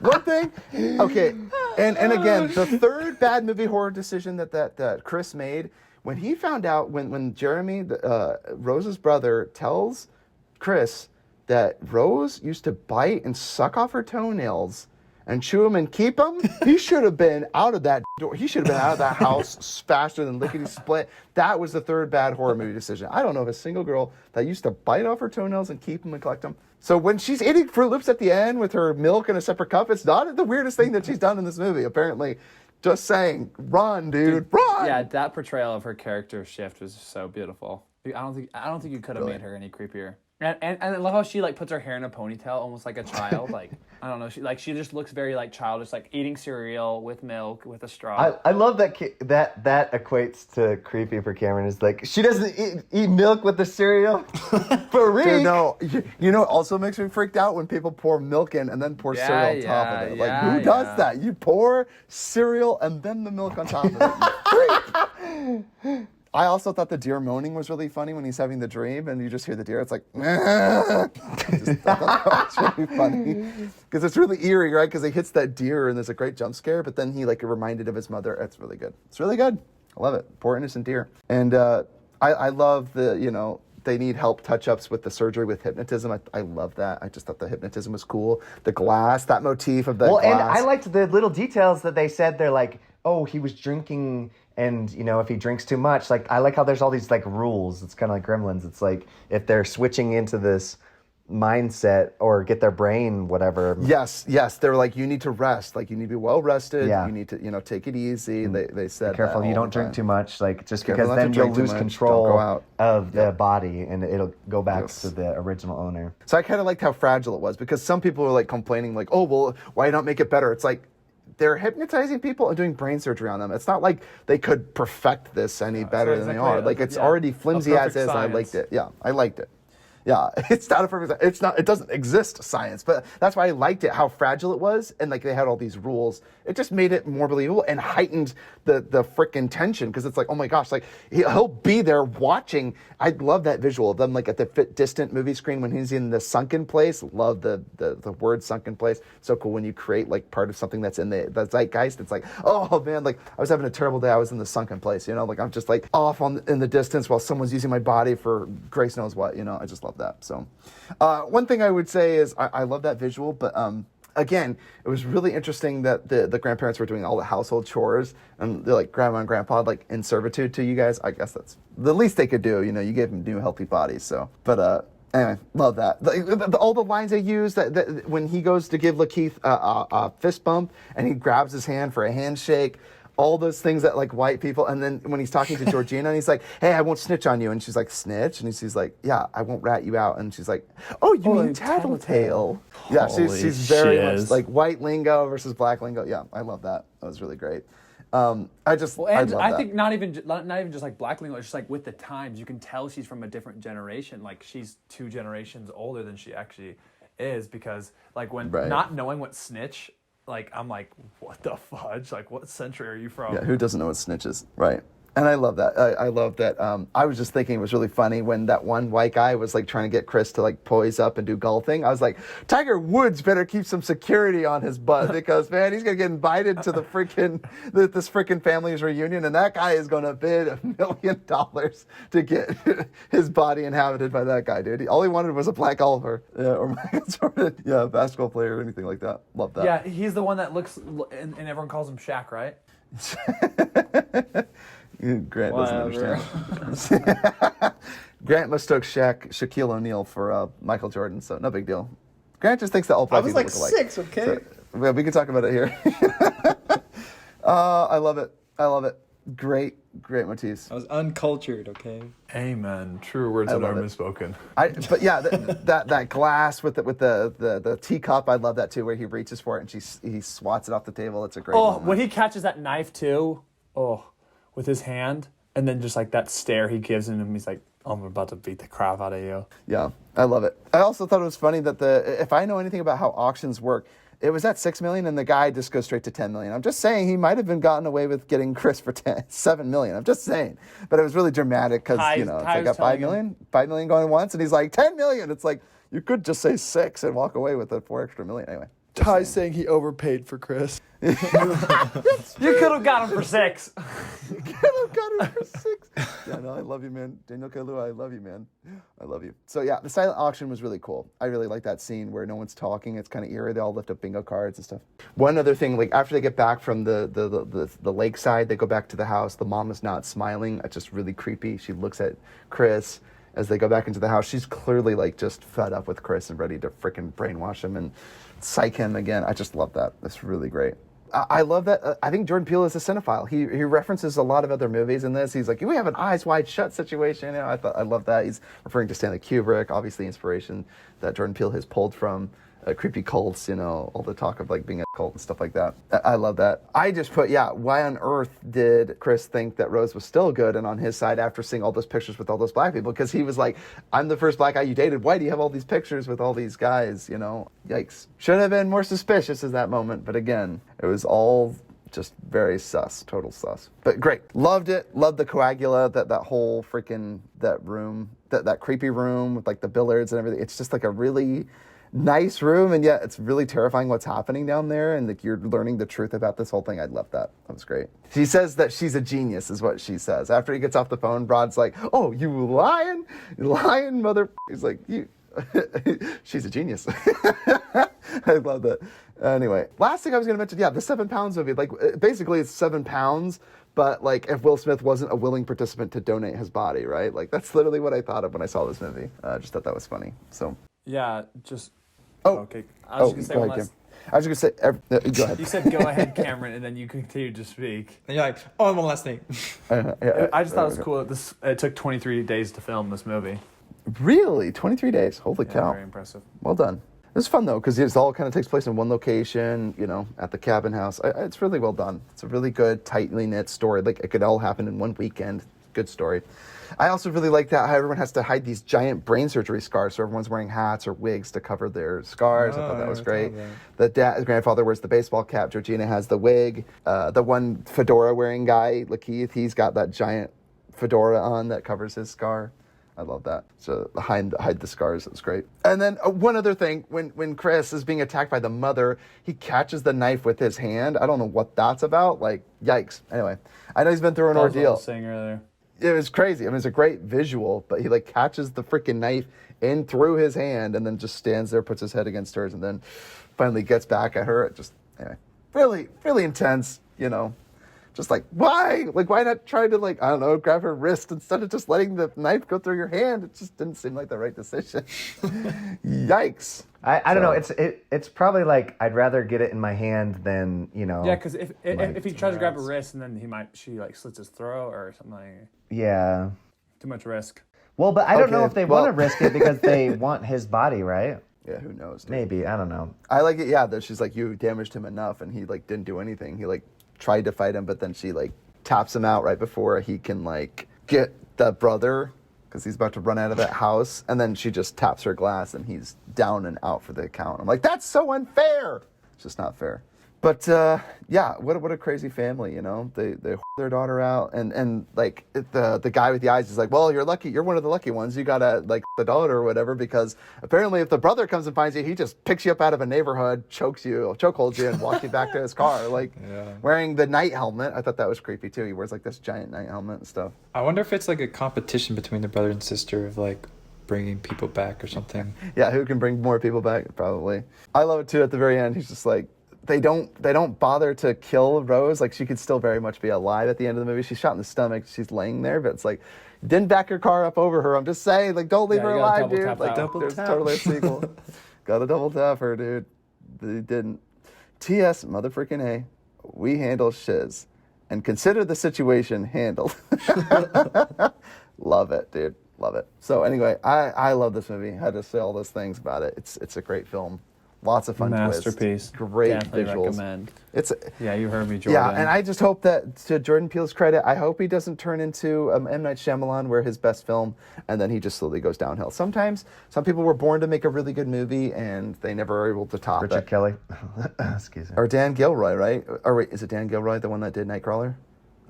One thing, okay, and again, the third bad movie horror decision that Chris made, when he found out, when Jeremy, Rose's brother, tells Chris that Rose used to bite and suck off her toenails and chew them and keep them, he should have been out of that door. He should have been out of that house faster than lickety split. That was the third bad horror movie decision. I don't know of a single girl that used to bite off her toenails and keep them and collect them. So when she's eating Fruit Loops at the end with her milk in a separate cup, it's not the weirdest thing that she's done in this movie, apparently. Just saying, run, dude, run! Yeah, that portrayal of her character shift was so beautiful. I don't think you could have made her any creepier. And I love how she like puts her hair in a ponytail, almost like a child. Like, I don't know, she just looks very like childish, like eating cereal with milk with a straw. I love that that equates to creepy for Cameron. Is like, she doesn't eat milk with the cereal. For real. Dude, no, it also makes me freaked out when people pour milk in and then pour cereal on top of it. Like, who does that? You pour cereal and then the milk on top of it. You freak. I also thought the deer moaning was really funny when he's having the dream and you just hear the deer. It's like, I just thought that was really funny. Because it's really eerie, right? Because he hits that deer and there's a great jump scare, but then he like reminded of his mother. It's really good. It's really good. I love it. Poor innocent deer. And I love the they need help touch-ups with the surgery with hypnotism. I love that. I just thought the hypnotism was cool. The glass, that motif of the glass. And I liked the little details that they said. They're like, oh, he was drinking, and if he drinks too much, like I like how there's all these like rules. It's kind of like Gremlins. It's like if they're switching into this mindset or get their brain whatever. Yes, they're like, you need to rest, like you need to be well rested. Yeah. You need to take it easy. They said Be careful that you all don't the drink time. too much, like just Careful because not to then you'll drink too lose much. control Don't go out. of the body and it'll go back Yes. to the original owner. So I kind of liked how fragile it was, because some people were like complaining like, oh well, why not make it better? It's like they're hypnotizing people and doing brain surgery on them. It's not like they could perfect this any better than they are. Like it's already flimsy as is. And I liked it. Yeah, I liked it. Yeah, it's not a perfect. It's not. It doesn't exist science, but that's why I liked it. How fragile it was, and like they had all these rules. It just made it more believable and heightened the frickin' tension, because it's like, oh my gosh, like he'll be there watching. I love that visual of them like at the distant movie screen when he's in the sunken place. Love the word sunken place. So cool when you create like part of something that's in the zeitgeist. It's like, oh man, like I was having a terrible day. I was in the sunken place. Like I'm just like off in the distance while someone's using my body for grace knows what. I just love that. So one thing I would say is I love that visual, but again, it was really interesting that the grandparents were doing all the household chores, and they're like grandma and grandpa like in servitude to you guys. I guess that's the least they could do. You gave them new healthy bodies. So, but anyway, love that. All the lines they use that when he goes to give Lakeith a fist bump and he grabs his hand for a handshake. All those things that like white people, and then when he's talking to Georgina and he's like, hey, I won't snitch on you, and she's like, snitch, and he's like, yeah, I won't rat you out, and she's like, oh, you mean tattletale. Yeah, she's very much like white lingo versus black lingo. Yeah, I love that. That was really great. I love that. think not even just like black lingo, it's just like with the times, you can tell she's from a different generation. Like she's 2 generations older than she actually is, because like when not knowing what snitch, like I'm like, what the fudge? Like what century are you from? Yeah, who doesn't know what snitches, right? And I love that. I love that. I was just thinking it was really funny when that one white guy was like trying to get Chris to like poise up and do golfing. I was like, Tiger Woods better keep some security on his butt, because man, he's gonna get invited to the this freaking family's reunion, and that guy is gonna bid $1 million to get his body inhabited by that guy, dude. All he wanted was a black golfer, or Michael Jordan, a basketball player or anything like that. Love that. Yeah, he's the one that looks, and everyone calls him Shaq, right? Grant doesn't understand. Grant mistook Shaquille O'Neal for Michael Jordan, so no big deal. Grant just thinks that all black people look alike. I was like 6, okay? So, we can talk about it here. I love it. Great motifs. I was uncultured, okay? Amen. True words have never been spoken. But yeah, that glass with the teacup, I love that too, where he reaches for it and he swats it off the table. It's a great moment. When he catches that knife too, with his hand, and then just like that stare he gives him, he's like, I'm about to beat the crap out of you. Yeah, I love it. I also thought it was funny that if I know anything about how auctions work, it was at $6 million and the guy just goes straight to $10 million. I'm just saying he might have been gotten away with getting Chris for $7 million. I'm just saying, but it was really dramatic because it's like got $5 million going once, and he's like $10 million. It's like you could just say 6 and walk away with the $4 extra million anyway. Ty's saying he overpaid for Chris. You could have got him for 6. You could have got him for 6. Yeah, no, I love you, man. Daniel Kaluuya, I love you, man. I love you. So yeah, the silent auction was really cool. I really like that scene where no one's talking. It's kind of eerie. They all lift up bingo cards and stuff. One other thing, like after they get back from the lakeside, they go back to the house. The mom is not smiling. It's just really creepy. She looks at Chris as they go back into the house. She's clearly like just fed up with Chris and ready to freaking brainwash him and psych him again. I just love that. That's really great. I love that. I think Jordan Peele is a cinephile. He references a lot of other movies in this. He's like, we have an eyes wide shut situation. I love that. He's referring to Stanley Kubrick, obviously inspiration that Jordan Peele has pulled from creepy cults, all the talk of like being a cult and stuff like that. I love that. I just put, why on earth did Chris think that Rose was still good and on his side after seeing all those pictures with all those black people? Because he was like, I'm the first black guy you dated. Why do you have all these pictures with all these guys? Yikes. Should have been more suspicious at that moment. But again, it was all just very sus, total sus. But great. Loved it. Loved the coagula, that whole freaking, that room, that creepy room with like the billiards and everything. It's just like a really nice room, and yet it's really terrifying what's happening down there, and like you're learning the truth about this whole thing. I love that. That was great. She says that she's a genius, is what she says. After he gets off the phone, Brod's like, "Oh, you lying mother." He's like, "You." She's a genius. I love that. Anyway, last thing I was going to mention, the 7 pounds movie. Like, basically, it's 7 pounds. But, like, if Will Smith wasn't a willing participant to donate his body, right? Like, that's literally what I thought of when I saw this movie. I just thought that was funny. So. Yeah, just. Oh. Okay. I was just going to say one last. I was just going to say. Go ahead. You said, go ahead, Cameron, and then you continued to speak. And you're like, oh, one last thing. I just thought it was cool that it took 23 days to film this movie. Really? 23 days? Holy cow. Very impressive. Well done. It's fun, though, because it all kind of takes place in one location, at the cabin house. It's really well done. It's a really good, tightly knit story. Like, it could all happen in one weekend. Good story. I also really like that how everyone has to hide these giant brain surgery scars, so everyone's wearing hats or wigs to cover their scars. I thought that was great. The grandfather wears the baseball cap. Georgina has the wig. The one fedora-wearing guy, Lakeith, he's got that giant fedora on that covers his scar. I love that. So hide the scars. It was great. And then one other thing, when Chris is being attacked by the mother, he catches the knife with his hand. I don't know what that's about. Like, yikes. Anyway, I know he's been through an ordeal. What I was saying earlier. It was crazy. I mean, it's a great visual, but he like catches the freaking knife in through his hand and then just stands there, puts his head against hers, and then finally gets back at her. It just, anyway, really, really intense, Just like, why? Like, why not try to, like, I don't know, grab her wrist instead of just letting the knife go through your hand? It just didn't seem like the right decision. Yikes. I don't know. It's probably like I'd rather get it in my hand than, Yeah, because if he tries to grab her wrist and then she, like, slits his throat or something like Yeah. Too much risk. Well, but I don't know if they want to risk it because they want his body, right? Yeah, who knows? Dude. Maybe. I don't know. I like it, that she's like, you damaged him enough, and he, like, didn't do anything. He, like, tried to fight him, but then she like taps him out right before he can like get the brother because he's about to run out of that house, and then she just taps her glass and he's down and out for the count. I'm like, that's so unfair. It's just not fair. But what a crazy family, They their daughter out, and like the guy with the eyes is like, well, you're lucky, you're one of the lucky ones. You gotta like the daughter or whatever, because apparently if the brother comes and finds you, he just picks you up out of a neighborhood, chokeholds you, and walks you back to his car, like wearing the night helmet. I thought that was creepy too. He wears like this giant night helmet and stuff. I wonder if it's like a competition between the brother and sister of like bringing people back or something. Yeah, who can bring more people back? Probably. I love it too. At the very end, he's just like. They don't bother to kill Rose. Like, she could still very much be alive at the end of the movie. She's shot in the stomach. She's laying there, but it's like, didn't back your car up over her. I'm just saying, like, don't leave her alive, dude. Like, there's totally a sequel. Gotta double tap her, dude. They didn't. T.S. motherfucking A. We handle shiz. And consider the situation handled. Love it, dude. Love it. So anyway, I love this movie. I had to say all those things about it. It's a great film. Lots of fun Masterpiece. twists. Great Definitely visuals. Recommend. Yeah, you heard me, Jordan. Yeah, and I just hope that, to Jordan Peele's credit, I hope he doesn't turn into M. Night Shyamalan, where his best film, and then he just slowly goes downhill. Sometimes, some people were born to make a really good movie, and they never are able to top Richard it. Kelly. Excuse me. Or Dan Gilroy, right? Or wait, is it Dan Gilroy, the one that did Nightcrawler?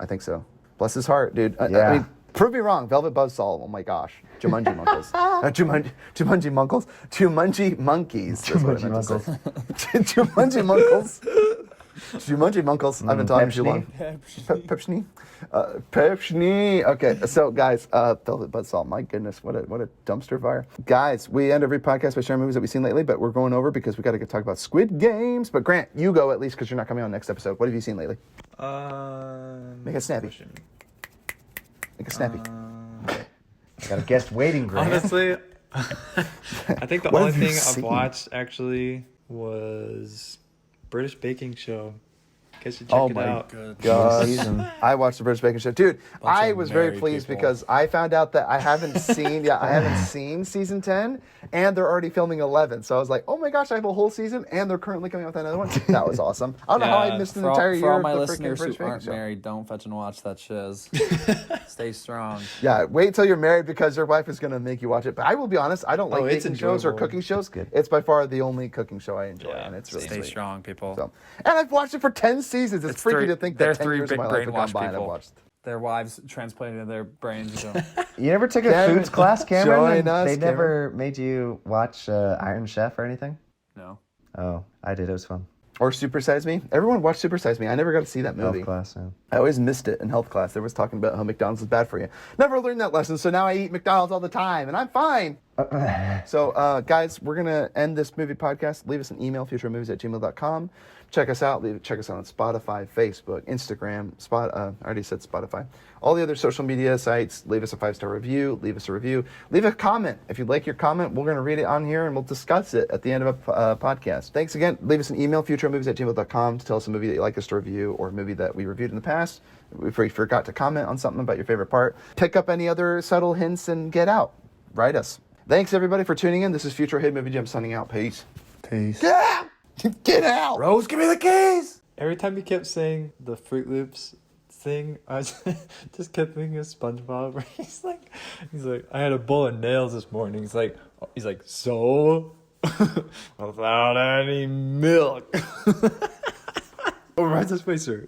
I think so. Bless his heart, dude. Yeah. I mean, prove me wrong. Velvet Buzzsaw. Oh my gosh. Jumanji Monkeys. Jumanji Monkeys. Jumanji Monkeys. Jumanji Monkeys. Jumanji Monkeys. Jumanji Monkeys. I've been talking too long. Pepsney. Pepsney. Okay, so guys, Velvet Buzzsaw. My goodness, what a dumpster fire. Guys, we end every podcast by sharing movies that we've seen lately, but we're going over because we got to talk about Squid Games. But Grant, you go at least because you're not coming on next episode. What have you seen lately? Make it snappy. Make it snappy. I got a guest waiting, Grant. Honestly, I think the What only have you thing seen? I've watched actually was British Baking Show. Guess you check it out. God. Season. I watched the British Baking Show. Dude, I of was very married pleased people. because I found out that I haven't seen season 10, and they're already filming 11. So I was like, oh my gosh, I have a whole season, and they're currently coming out with another one. That was awesome. I don't know how I missed an entire year For all of my the listeners freaking who British Baking aren't Show. married, don't fetch and watch that shiz. Stay strong. Yeah, wait till you're married because your wife is going to make you watch it. But I will be honest, I don't like it's baking shows or enjoyable. cooking shows. It's by far the only cooking show I enjoy, and it's really Stay sweet. strong, people. So, and I've watched it for 10 seasons. It's freaky to think they're that 10 three years of big my life have gone brainwashed by and I've people. watched their wives transplanted their brains into them. You never took a Cameron, foods class, Cameron? join And us, they Cameron. never made you watch Iron Chef or anything? No. Oh, I did. It was fun. Or Super Size Me. Everyone watched Super Size Me. I never got to see that movie. Health class, yeah. I always missed it in health class. They was talking about how McDonald's is bad for you. Never learned that lesson, so now I eat McDonald's all the time, and I'm fine. So, guys, we're going to end this movie podcast. Leave us an email, futuremovies@gmail.com. Check us out. Check us out on Spotify, Facebook, Instagram. I already said Spotify. All the other social media sites. Leave us a 5-star review. Leave us a review. Leave a comment. If you like your comment, we're going to read it on here, and we'll discuss it at the end of a podcast. Thanks again. Leave us an email, futuremovies@gmail.com, to tell us a movie that you'd like us to review or a movie that we reviewed in the past. If we forgot to comment on something about your favorite part, pick up any other subtle hints and get out. Write us. Thanks, everybody, for tuning in. This is Future Hit Movie Jim signing out. Peace. Peace. Get out! Get out! Rose, give me the keys! Every time he kept saying the Fruit Loops thing, I just kept thinking of SpongeBob. Where he's like, I had a bowl of nails this morning. He's like, so without any milk. Oh, Rise Up Spacer.